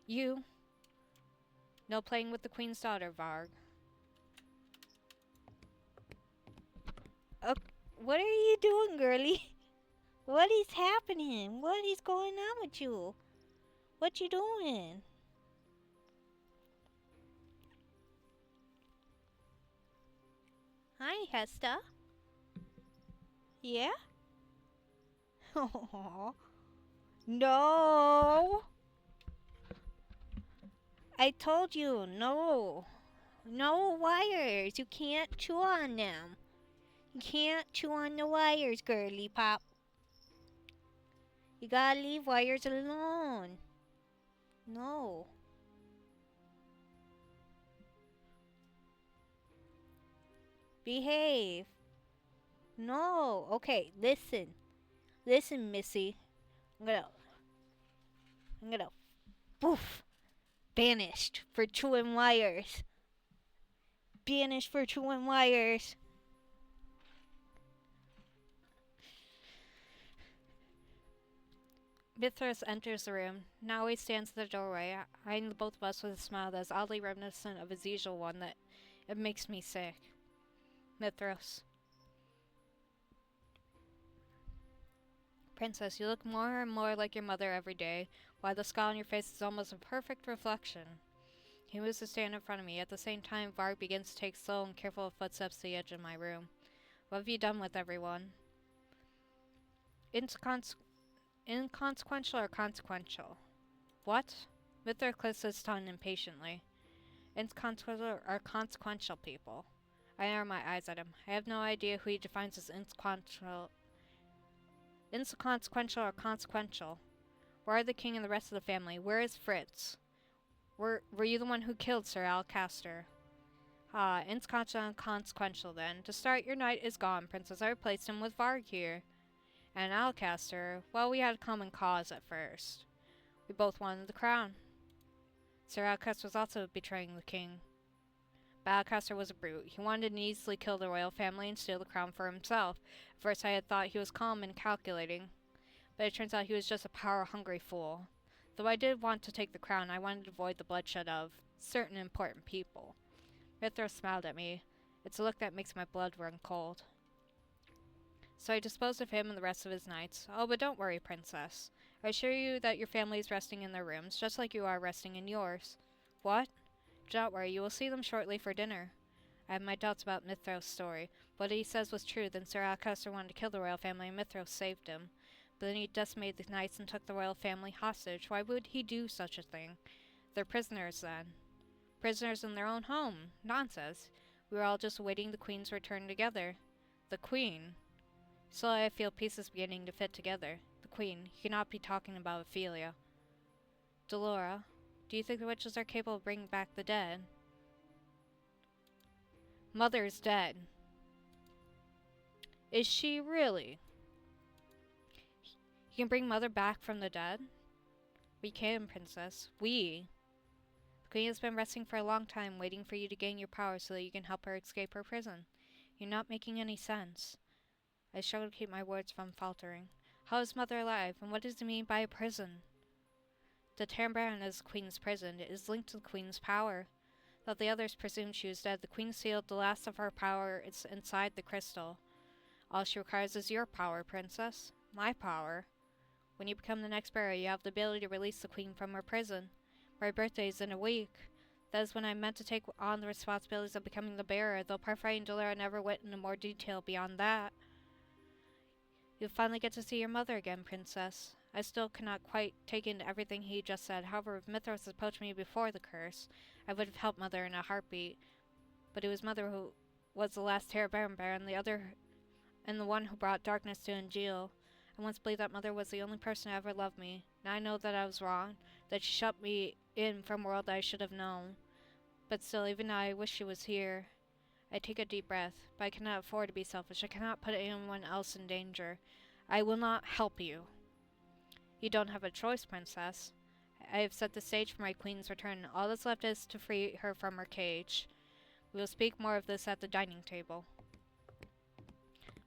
You? No playing with the Queen's daughter, Varg. What are you doing, girlie? What is happening? What is going on with you? What you doing? Hi, Hesta. Yeah? Oh, no. I told you, no. No wires. You can't chew on them. You can't chew on the wires, girly pop. You gotta leave wires alone. No. Behave. No. Okay, listen. Listen, Missy. I'm gonna poof. Banished for chewing wires. Banished for chewing wires. Mithras enters the room. Now he stands in the doorway, eyeing the both of us with a smile that is oddly reminiscent of his usual one that it makes me sick. Mithras. Princess, you look more and more like your mother every day, while the scar on your face is almost a perfect reflection. He moves to stand in front of me. At the same time, Varg begins to take slow and careful footsteps to the edge of my room. What have you done with everyone? Inconsequential or consequential? What? Mithra clicks his tongue impatiently. Inconsequential or consequential people? I narrow my eyes at him. I have no idea who he defines as inconsequential or consequential. Where are the king and the rest of the family? Where is Fritz? Were you the one who killed Sir Alcaster? Ah, inconsequential and consequential then. To start, your knight is gone, Princess. I replaced him with Varg here. And Alcaster, well, we had a common cause at first. We both wanted the crown. Sir Alcaster was also betraying the king. But Alcaster was a brute. He wanted to easily kill the royal family and steal the crown for himself. At first I had thought he was calm and calculating, but it turns out he was just a power-hungry fool. Though I did want to take the crown, I wanted to avoid the bloodshed of certain important people. Mithras smiled at me. It's a look that makes my blood run cold. So I disposed of him and the rest of his knights. Oh, but don't worry, Princess. I assure you that your family is resting in their rooms, just like you are resting in yours. What? Do not worry, you will see them shortly for dinner. I have my doubts about Mithros' story. What he says was true, then Sir Alcaster wanted to kill the royal family and Mithros saved him. But then he decimated the knights and took the royal family hostage. Why would he do such a thing? They're prisoners then. Prisoners in their own home. Nonsense. We were all just awaiting the Queen's return together. The Queen? Slowly I feel pieces beginning to fit together. The Queen. He cannot be talking about Ophelia. Delora, do you think the witches are capable of bringing back the dead? Mother's dead. Is she really? He can bring Mother back from the dead? We can, Princess. We. The Queen has been resting for a long time, waiting for you to gain your power so that you can help her escape her prison. You're not making any sense. I struggle to keep my words from faltering. How is Mother alive, and what does it mean by a prison? The Baron is the Queen's prison. It is linked to the Queen's power. Though the others presumed she was dead, the Queen sealed the last of her power inside the crystal. All she requires is your power, Princess. My power. When you become the next bearer, you have the ability to release the Queen from her prison. My birthday is in a week. That is when I meant to take on the responsibilities of becoming the bearer, though Parfait and Delora never went into more detail beyond that. You'll finally get to see your mother again, Princess. I still cannot quite take in everything he just said. However, if Mithras had approached me before the curse, I would have helped Mother in a heartbeat. But it was Mother who was the last Baron, and the one who brought darkness to Angeal. I once believed that Mother was the only person who ever loved me. Now I know that I was wrong, that she shut me in from a world that I should have known. But still, even now, I wish she was here. I take a deep breath, but I cannot afford to be selfish. I cannot put anyone else in danger. I will not help you. You don't have a choice, Princess. I have set the stage for my Queen's return. All that's left is to free her from her cage. We will speak more of this at the dining table.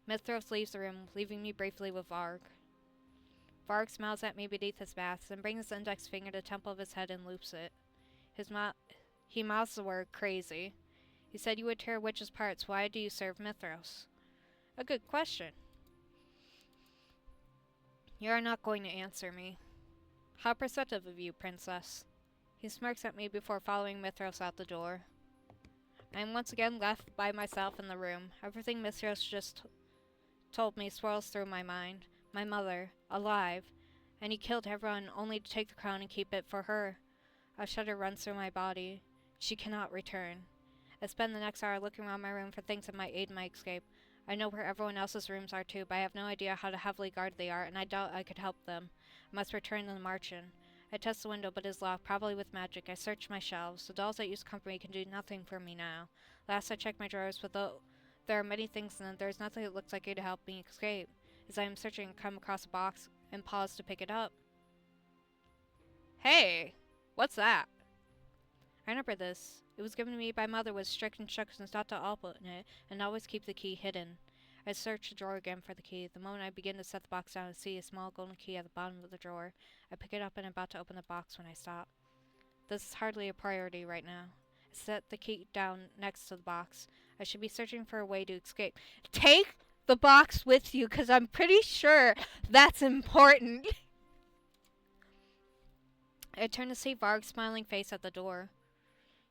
Mithras leaves the room, leaving me briefly with Varg. Varg smiles at me beneath his mask, then brings his index finger to the temple of his head and loops it. He mouths the word crazy. You said you would tear a witch's parts. Why do you serve Mithras? A good question. You are not going to answer me. How perceptive of you, Princess. He smirks at me before following Mithras out the door. I am once again left by myself in the room. Everything Mithras just told me swirls through my mind. My mother, alive, and he killed everyone only to take the crown and keep it for her. A shudder runs through my body. She cannot return. I spend the next hour looking around my room for things that might aid my escape. I know where everyone else's rooms are too, but I have no idea how heavily guarded they are, and I doubt I could help them. I must return to the Marchen. I test the window, but it is locked, probably with magic. I search my shelves. The dolls that used to comfort me can do nothing for me now. Last I checked my drawers, but though there are many things in them, there is nothing that looks like it to help me escape. As I am searching, I come across a box and pause to pick it up. Hey! What's that? I remember this. It was given to me by Mother with strict instructions not to open it, and always keep the key hidden. I search the drawer again for the key. The moment I begin to set the box down, I see a small golden key at the bottom of the drawer. I pick it up and am about to open the box when I stop. This is hardly a priority right now. I set the key down next to the box. I should be searching for a way to escape. Take the box with you, because I'm pretty sure that's important. I turn to see Varg's smiling face at the door.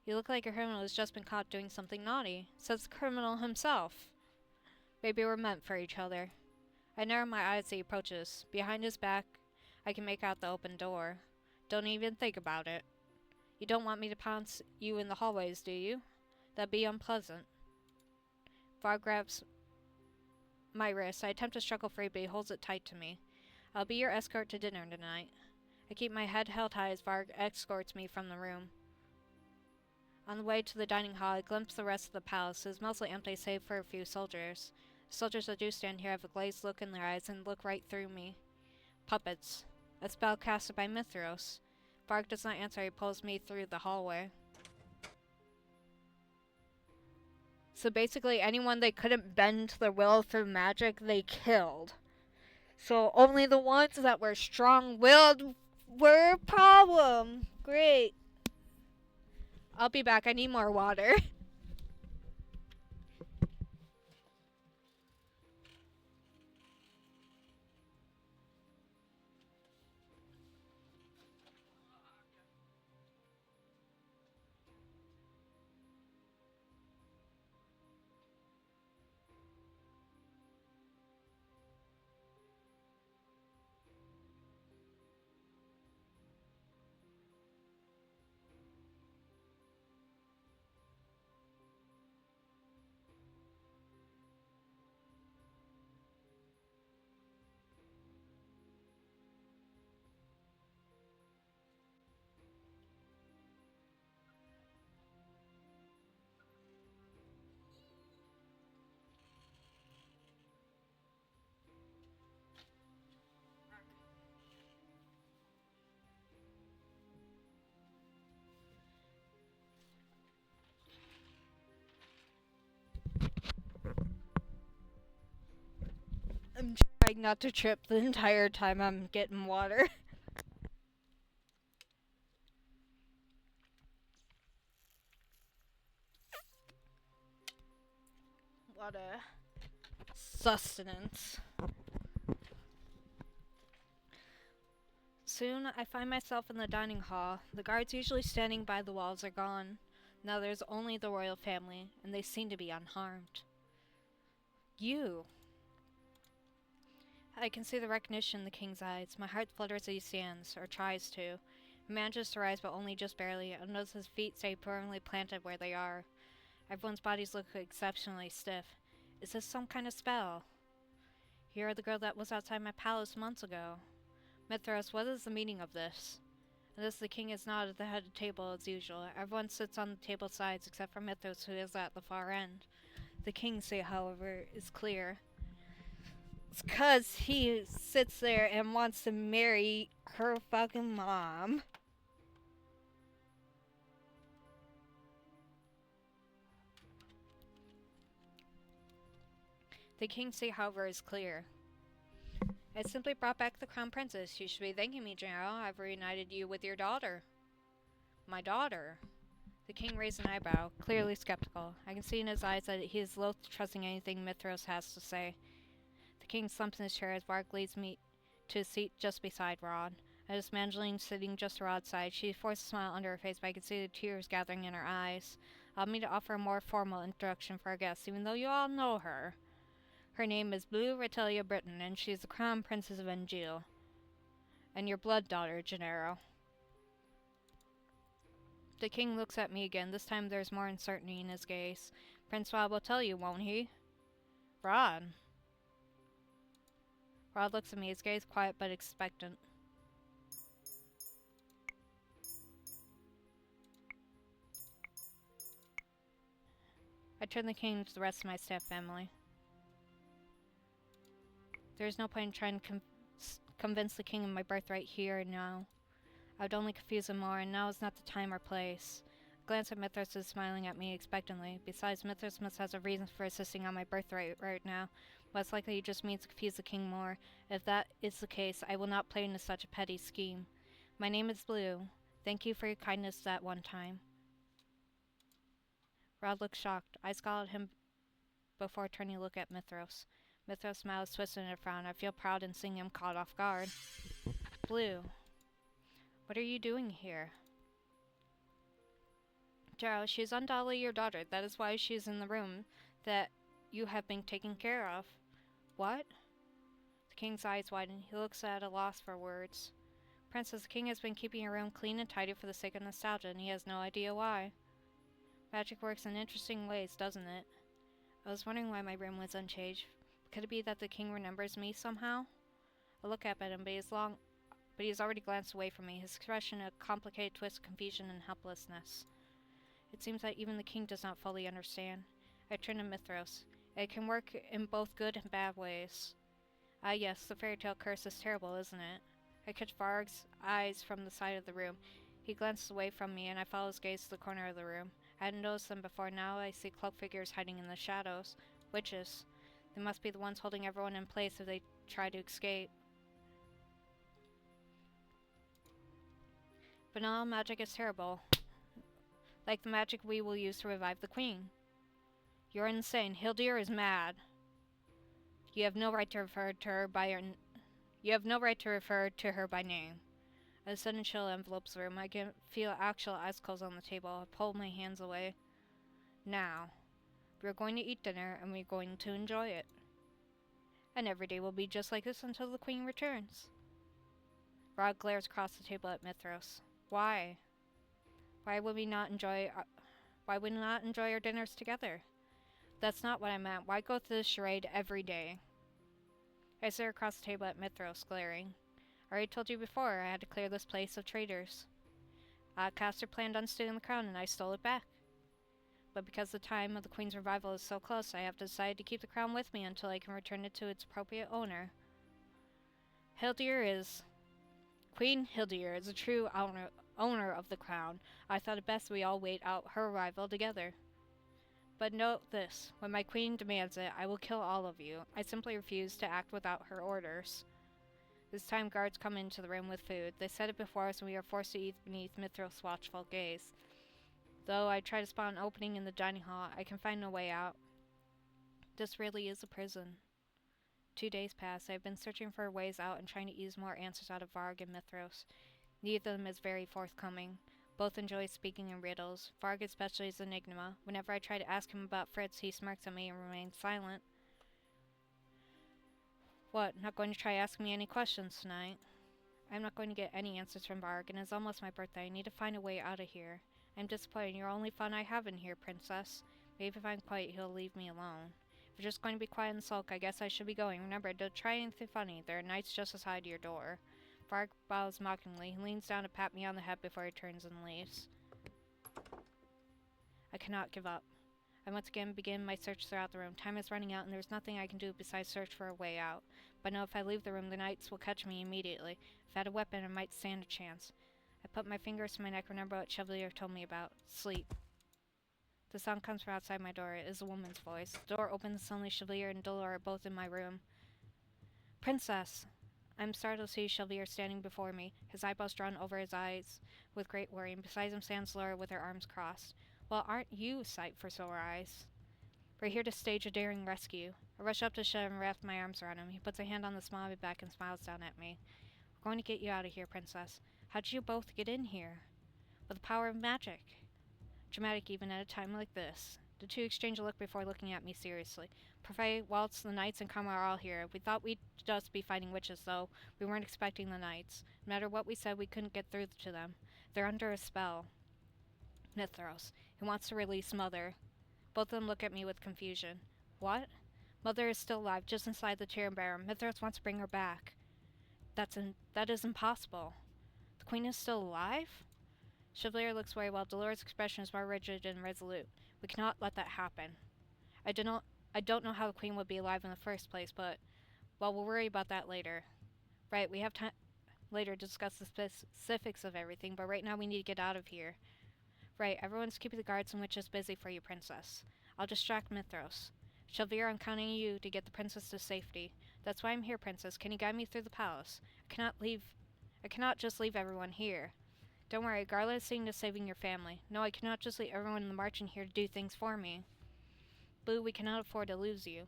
You look like a criminal who's just been caught doing something naughty, says the criminal himself. Maybe we're meant for each other. I narrow my eyes as he approaches. Behind his back, I can make out the open door. Don't even think about it. You don't want me to pounce you in the hallways, do you? That'd be unpleasant. Varg grabs my wrist. I attempt to struggle free, but he holds it tight to me. I'll be your escort to dinner tonight. I keep my head held high as Varg escorts me from the room. On the way to the dining hall, I glimpse the rest of the palace. It is mostly empty save for a few soldiers. The soldiers that do stand here have a glazed look in their eyes and look right through me. Puppets. A spell casted by Mithras. Varg does not answer. He pulls me through the hallway. So basically anyone they couldn't bend to their will through magic, they killed. So only the ones that were strong-willed were a problem. Great. I'll be back. I need more water. I'm trying not to trip the entire time I'm getting water. What a sustenance. Soon I find myself in the dining hall. The guards usually standing by the walls are gone. Now there's only the royal family, and they seem to be unharmed. You! I can see the recognition in the king's eyes. My heart flutters as he stands, or tries to. He manages to rise, but only just barely, and notices his feet stay firmly planted where they are. Everyone's bodies look exceptionally stiff. Is this some kind of spell? You are the girl that was outside my palace months ago. Mithras, what is the meaning of this? And as the king is not at the head of the table as usual, everyone sits on the table sides except for Mithras, who is at the far end. The king's say, however, is clear. It's 'cause he sits there and wants to marry her fucking mom. The king's say, however, is clear. I simply brought back the crown princess. You should be thanking me, General. I've reunited you with your daughter. My daughter? The king raised an eyebrow, clearly skeptical. I can see in his eyes that he is loath to trusting anything Mithras has to say. The king slumps in his chair as Varg leads me to a seat just beside Rod. I notice Mangeline sitting just to Rod's side. She forced a smile under her face, but I can see the tears gathering in her eyes. Allow me to offer a more formal introduction for our guest, even though you all know her. Her name is Blue Ratellia Britton, and she is the crown princess of Engil. And your blood daughter, Gennaro. The king looks at me again. This time there's more uncertainty in his gaze. Prince Rod will tell you, won't he? Rod. Rod looks at me, his gaze quiet but expectant. I turn the king to the rest of my staff family. There's no point in trying to convince the king of my birthright here and now. I would only confuse him more, and now is not the time or place. I glance at Mithras, who's smiling at me expectantly. Besides, Mithras must have a reason for insisting on my birthright right now. But it's likely he just means to confuse the king more. If that is the case, I will not play into such a petty scheme. My name is Blue. Thank you for your kindness that one time. Rod looks shocked. I scowl at him before turning to look at Mithras. Mithras' smile is twisted in a frown. I feel proud in seeing him caught off guard. Blue. What are you doing here? Gerald, she is undoubtedly your daughter. That is why she is in the room that you have been taking care of. What? The king's eyes widen. He looks at a loss for words. Princess, the king has been keeping your room clean and tidy for the sake of nostalgia, and he has no idea why. Magic works in interesting ways, doesn't it? I was wondering why my room was unchanged. Could it be that the king remembers me somehow? I look up at him, but he has already glanced away from me, his expression a complicated twist of confusion and helplessness. It seems that even the king does not fully understand. I turn to Mithras. It can work in both good and bad ways. Ah yes, the fairy tale curse is terrible, isn't it? I catch Varg's eyes from the side of the room. He glances away from me, and I follow his gaze to the corner of the room. I hadn't noticed them before. Now I see cloaked figures hiding in the shadows. Witches. They must be the ones holding everyone in place if they try to escape. But not all magic is terrible. Like the magic we will use to revive the queen. You're insane. Hildir is mad. You have no right to refer to her by name. A sudden chill envelopes the room. I can feel actual icicles on the table. I pull my hands away. Now, we're going to eat dinner, and we're going to enjoy it. And every day will be just like this until the queen returns. Rod glares across the table at Mithras. Why? Why would we not enjoy our dinners together? That's not what I meant. Why go through this charade every day? I stare across the table at Mithras, glaring. I already told you before I had to clear this place of traitors. Caster planned on stealing the crown, and I stole it back. But because the time of the queen's revival is so close, I have decided to keep the crown with me until I can return it to its appropriate owner. Queen Hildir is a true owner of the crown. I thought it best we all wait out her arrival together. But note this, when my queen demands it, I will kill all of you. I simply refuse to act without her orders. This time guards come into the room with food. They set it before us and we are forced to eat beneath Mithril's watchful gaze. Though I try to spot an opening in the dining hall, I can find no way out. This really is a prison. 2 days pass. I have been searching for ways out and trying to ease more answers out of Varg and Mithros. Neither of them is very forthcoming. Both enjoy speaking in riddles. Varg especially is an enigma. Whenever I try to ask him about Fritz, he smirks at me and remains silent. What, not going to try asking me any questions tonight? I'm not going to get any answers from Varg, and it's almost my birthday. I need to find a way out of here. I'm disappointed. You're the only fun I have in here, Princess. Maybe if I'm quiet, he'll leave me alone. If you're just going to be quiet and sulk, I guess I should be going. Remember, don't try anything funny. There are knights just outside your door. Varg bows mockingly. He leans down to pat me on the head before he turns and leaves. I cannot give up. I once again begin my search throughout the room. Time is running out, and there's nothing I can do besides search for a way out. But I know if I leave the room, the knights will catch me immediately. If I had a weapon, I might stand a chance. I put my fingers to my neck, remember what Chevalier told me about. Sleep. The sound comes from outside my door. It is a woman's voice. The door opens, suddenly Chevalier and Dolor are both in my room. Princess! I'm startled to see Chevalier standing before me, his eyebrows drawn over his eyes with great worry, and beside him stands Laura with her arms crossed. Well, aren't you a sight for sore eyes? We're here to stage a daring rescue. I rush up to Chev and wrap my arms around him. He puts a hand on the small of my back and smiles down at me. We're going to get you out of here, Princess. How'd you both get in here? With the power of magic. Dramatic even at a time like this. The two exchange a look before looking at me seriously. Prophet, Waltz, the knights, and Karma are all here. We thought we'd just be fighting witches, though. We weren't expecting the knights. No matter what we said, we couldn't get through to them. They're under a spell. Mithros. He wants to release Mother. Both of them look at me with confusion. What? Mother is still alive, just inside the chair and bearer. Mithras wants to bring her back. That is impossible. The queen is still alive? Chevalier looks worried while Dolores' expression is more rigid and resolute. We cannot let that happen. I don't know how the queen would be alive in the first place, but well, we'll worry about that later. Right, we have time later to discuss the specifics of everything, but right now we need to get out of here. Right, everyone's keeping the guards and witches busy for you, Princess. I'll distract Mithros. Chevalier, I'm counting on you to get the princess to safety. That's why I'm here, Princess. Can you guide me through the palace? I cannot just leave everyone here. Don't worry, Garla is seeing to saving your family. No, I cannot just leave everyone in the march in here to do things for me. Boo, we cannot afford to lose you.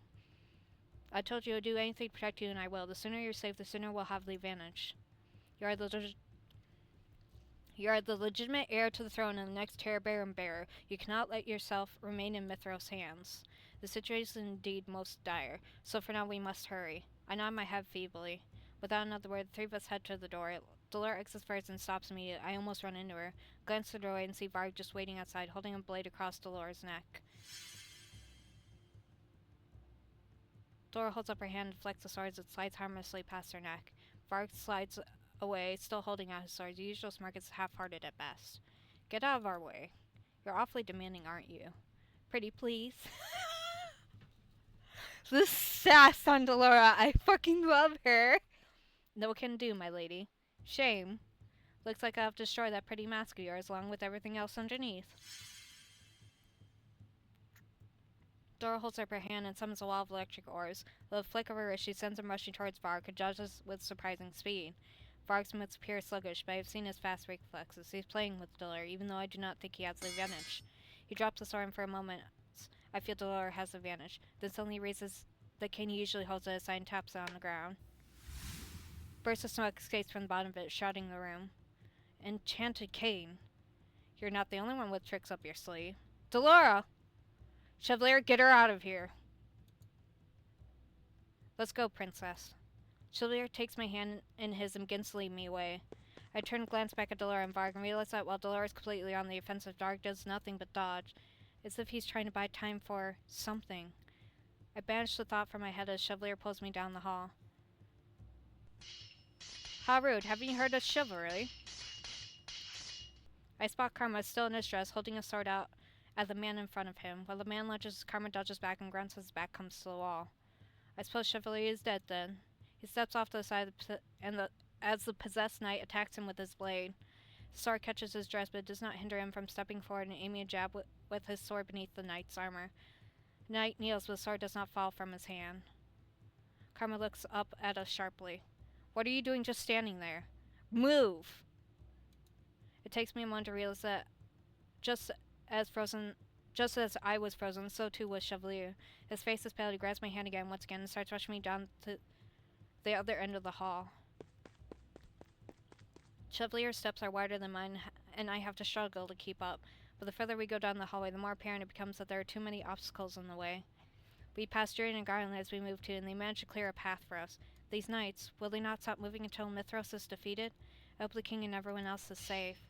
I told you I would do anything to protect you, and I will. The sooner you're safe, the sooner we'll have the advantage. You are the legitimate heir to the throne and the next Terror bearer. You cannot let yourself remain in Mithros' hands. The situation is indeed most dire, so for now we must hurry. I nod my head feebly. Without another word, the three of us head to the door. Dolores exits first and stops immediately. I almost run into her. Glance to the doorway and see Varg just waiting outside, holding a blade across Dolores' neck. Dora holds up her hand and flicks the sword as it slides harmlessly past her neck. Varg slides away, still holding out his sword. The usual smirk is half-hearted at best. Get out of our way. You're awfully demanding, aren't you? Pretty please. This sass on Delora. I fucking love her. No can do, my lady. Shame. Looks like I'll have to destroy that pretty mask of yours along with everything else underneath. Dora holds up her hand and summons a wall of electric oars. With a flick of her wrist, she sends them rushing towards Varg, who dodges with surprising speed. Varg's moves appear sluggish, but I have seen his fast reflexes. He's playing with Dolor, even though I do not think he has the advantage. He drops the sword, and for a moment I feel Dolor has the advantage. Then suddenly raises the cane he usually holds at his side and taps it on the ground. Bursts of smoke escapes from the bottom of it, shrouding the room. Enchanted cane. You're not the only one with tricks up your sleeve. Dolora! Chevalier, get her out of here. Let's go, Princess. Chevalier takes my hand in his and begins to lead me away. I turn and glance back at Dolor and Varg and realize that while Dolor is completely on the offensive, Varg does nothing but dodge, as if he's trying to buy time for something. I banish the thought from my head as Chevalier pulls me down the hall. How rude, haven't you heard of chivalry? I spot Karma still in his dress, holding a sword out at the man in front of him. While the man lunges, Karma dodges back and grunts as his back comes to the wall. I suppose Chevalier is dead then. He steps off to the side as the possessed knight attacks him with his blade. The sword catches his dress, but it does not hinder him from stepping forward and aiming a jab with his sword beneath the knight's armor. The knight kneels, but the sword does not fall from his hand. Karma looks up at us sharply. What are you doing just standing there? Move! It takes me a moment to realize that just as frozen just as I was frozen, so too was Chevalier. His face is pale. He grabs my hand again once again and starts rushing me down to the other end of the hall. Chevalier's steps are wider than mine, and I have to struggle to keep up. But the further we go down the hallway, the more apparent it becomes that there are too many obstacles in the way. We pass Julian and Garland as we move to, and they manage to clear a path for us. These knights, will they not stop moving until Mithras is defeated? I hope the king and everyone else is safe.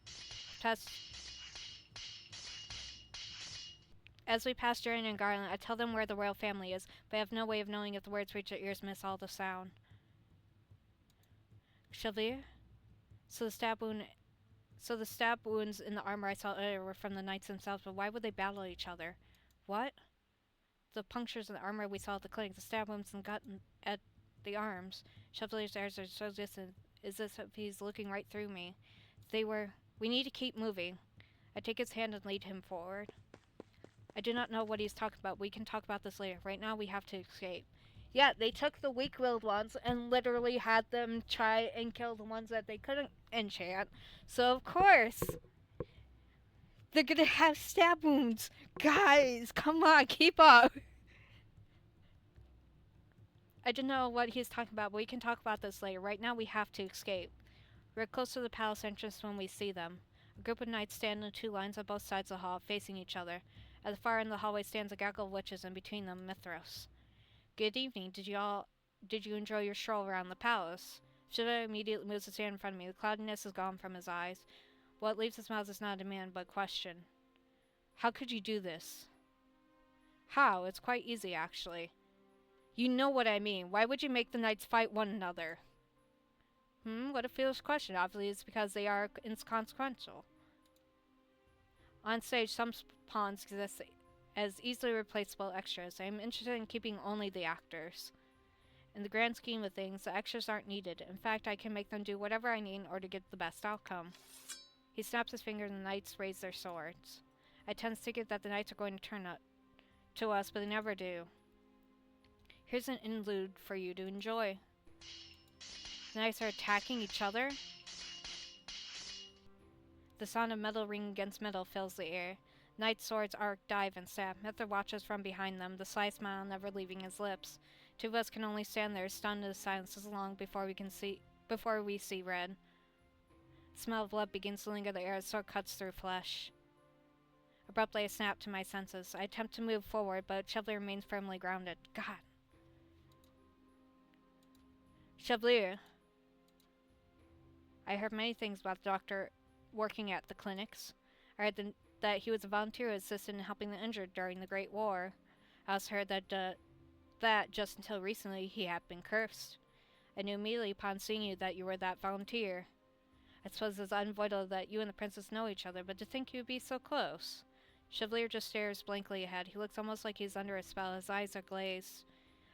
As we pass Julian and Garland, I tell them where the royal family is, but I have no way of knowing if the words reach their ears and miss all the sound. Chevalier? So the stab wounds in the armor I saw earlier were from the knights themselves, but why would they battle each other? What? The punctures in the armor we saw at the clinic, the stab wounds in the gut and at the arms. Chevalier's eyes are so distant, as if he's looking right through me. We need to keep moving. I take his hand and lead him forward. I do not know what he's talking about. We can talk about this later. Right now, we have to escape. Yeah, they took the weak-willed ones and literally had them try and kill the ones that they couldn't enchant. So, of course, they're gonna have stab wounds. Guys, come on, keep up. I don't know what he's talking about, but we can talk about this later. Right now, we have to escape. We're close to the palace entrance when we see them. A group of knights stand in two lines on both sides of the hall, facing each other. At the far end of the hallway stands a gaggle of witches, and between them, Mithras. Good evening. Did you enjoy your stroll around the palace? Shiva immediately moves to stand in front of me. The cloudiness is gone from his eyes. What leaves his mouth is not a demand, but a question. How could you do this? How? It's quite easy, actually. You know what I mean. Why would you make the knights fight one another? What a foolish question. Obviously, it's because they are inconsequential. On stage, some pawns exist as easily replaceable extras. I am interested in keeping only the actors. In the grand scheme of things, the extras aren't needed. In fact, I can make them do whatever I need in order to get the best outcome. He snaps his fingers and the knights raise their swords. I tend to think that the knights are going to turn up to us, but they never do. Here's an interlude for you to enjoy. The knights are attacking each other. The sound of metal ringing against metal fills the air. Knights' swords arc, dive, and stab. Mithra watches from behind them, the sly smile never leaving his lips. Two of us can only stand there, stunned as silence is long before we see red. The smell of blood begins to linger in the air as the sword cuts through flesh. Abruptly, I snap to my senses. I attempt to move forward, but Chevalier remains firmly grounded. God. Chevalier. I heard many things about the doctor working at the clinics. I heard that he was a volunteer who assisted in helping the injured during the Great War. I also heard that just until recently he had been cursed. I knew immediately upon seeing you that you were that volunteer. I suppose it's unavoidable that you and the princess know each other, but to think you would be so close. Chevalier just stares blankly ahead. He looks almost like he's under a spell. His eyes are glazed.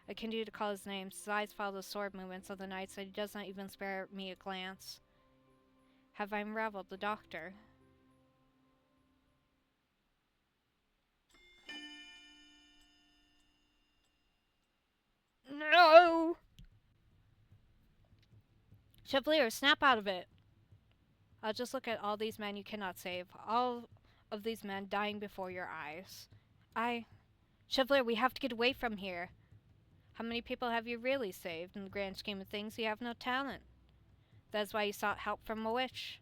I continue to call his name. His eyes follow the sword movements of the knights, and he does not even spare me a glance. Have I unraveled the doctor? No! Chevalier, snap out of it! Just look at all these men you cannot save. All of these men dying before your eyes. Chevalier, we have to get away from here. How many people have you really saved? In the grand scheme of things, you have no talent. That is why you sought help from a witch.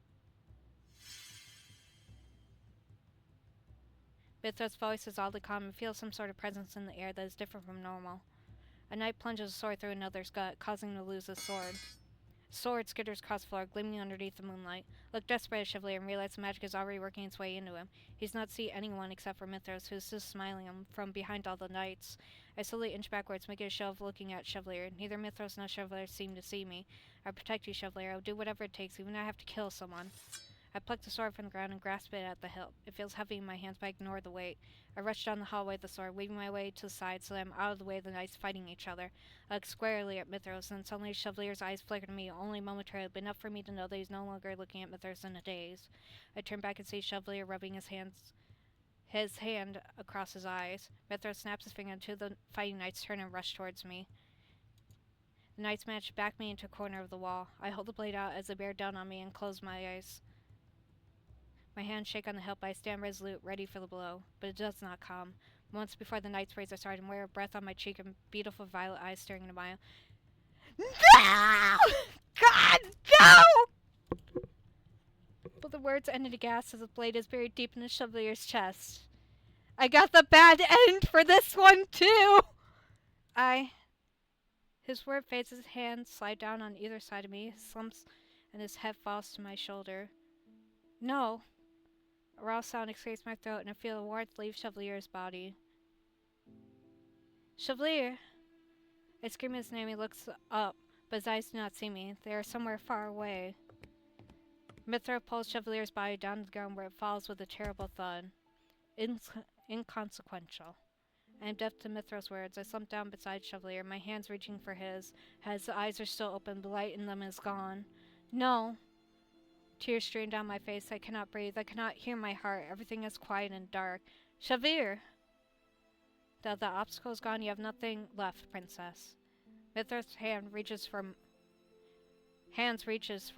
Mithra's voice is oddly calm and feels some sort of presence in the air that is different from normal. A knight plunges a sword through another's gut, causing him to lose his sword. Sword skitters across the floor, gleaming underneath the moonlight. Look desperate at Chevalier and realize the magic is already working its way into him. He does not see anyone except for Mithras, who is just smiling at him from behind all the knights. I slowly inch backwards, making a show of looking at Chevalier. Neither Mithras nor Chevalier seem to see me. I protect you, Chevalier. I will do whatever it takes, even if I have to kill someone. I pluck the sword from the ground and grasp it at the hilt. It feels heavy in my hands, but I ignore the weight. I rush down the hallway with the sword, weaving my way to the side so that I'm out of the way of the knights fighting each other. I look squarely at Mithras, and suddenly Chevalier's eyes flicker to me, only momentarily, but enough for me to know that he's no longer looking at Mithras in a daze. I turn back and see Chevalier rubbing his hand across his eyes. Mithra snaps his finger, and two of the fighting knights turn and rush towards me. The knights manage to back me into a corner of the wall. I hold the blade out as they bear down on me and close my eyes. My hands shake on the hilt, but I stand resolute, ready for the blow. But it does not come. Moments before the knights raise their sword and wear a breath on my cheek and beautiful violet eyes staring into my own. No! God, no! But the words ended aghast as the blade is buried deep in the Chevalier's chest. I got the bad end for this one, too! His word fades as his hands slide down on either side of me, slumps, and his head falls to my shoulder. No! A raw sound escapes my throat, and I feel the warmth leave Chevalier's body. Chevalier! I scream his name. He looks up, but his eyes do not see me. They are somewhere far away. Mithra pulls Chevalier's body down to the ground where it falls with a terrible thud. Inconsequential. I am deaf to Mithra's words. I slump down beside Chevalier, my hands reaching for his. His eyes are still open, the light in them is gone. No! Tears stream down my face. I cannot breathe. I cannot hear my heart. Everything is quiet and dark. Chevalier! The obstacle is gone. You have nothing left, princess. Mithra's reaches for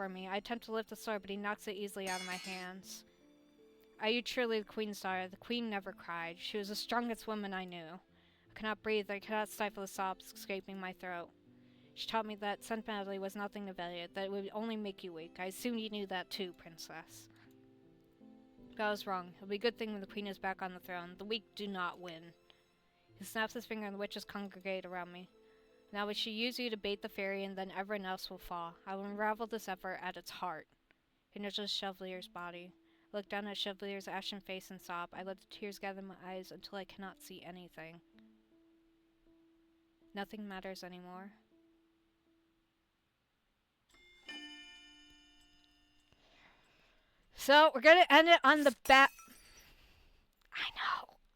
me. I attempt to lift the sword, but he knocks it easily out of my hands. Are you truly the queen's daughter? The queen never cried. She was the strongest woman I knew. I cannot breathe. I cannot stifle the sobs escaping my throat. She taught me that sentimentality was nothing to value, that it would only make you weak. I assumed you knew that too, princess. But I was wrong. It'll be a good thing when the queen is back on the throne. The weak do not win. He snaps his finger and the witches congregate around me. Now we shall use you to bait the fairy, and then everyone else will fall. I will unravel this effort at its heart. He nudges Chevalier's body. I look down at Chevalier's ashen face and sob. I let the tears gather in my eyes until I cannot see anything. Nothing matters anymore. So, we're gonna end it on the bat.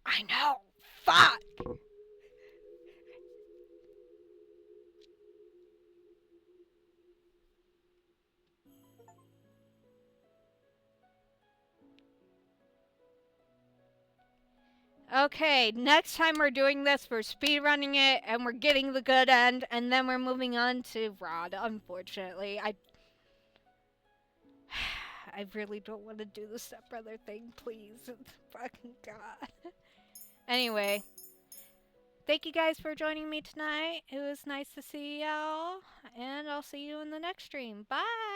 I know! Fuck! Okay, next time we're doing this, we're speedrunning it, and we're getting the good end, and then we're moving on to Rod, unfortunately. I really don't want to do the stepbrother thing, please. Fucking God. Anyway, thank you guys for joining me tonight. It was nice to see y'all, and I'll see you in the next stream. Bye!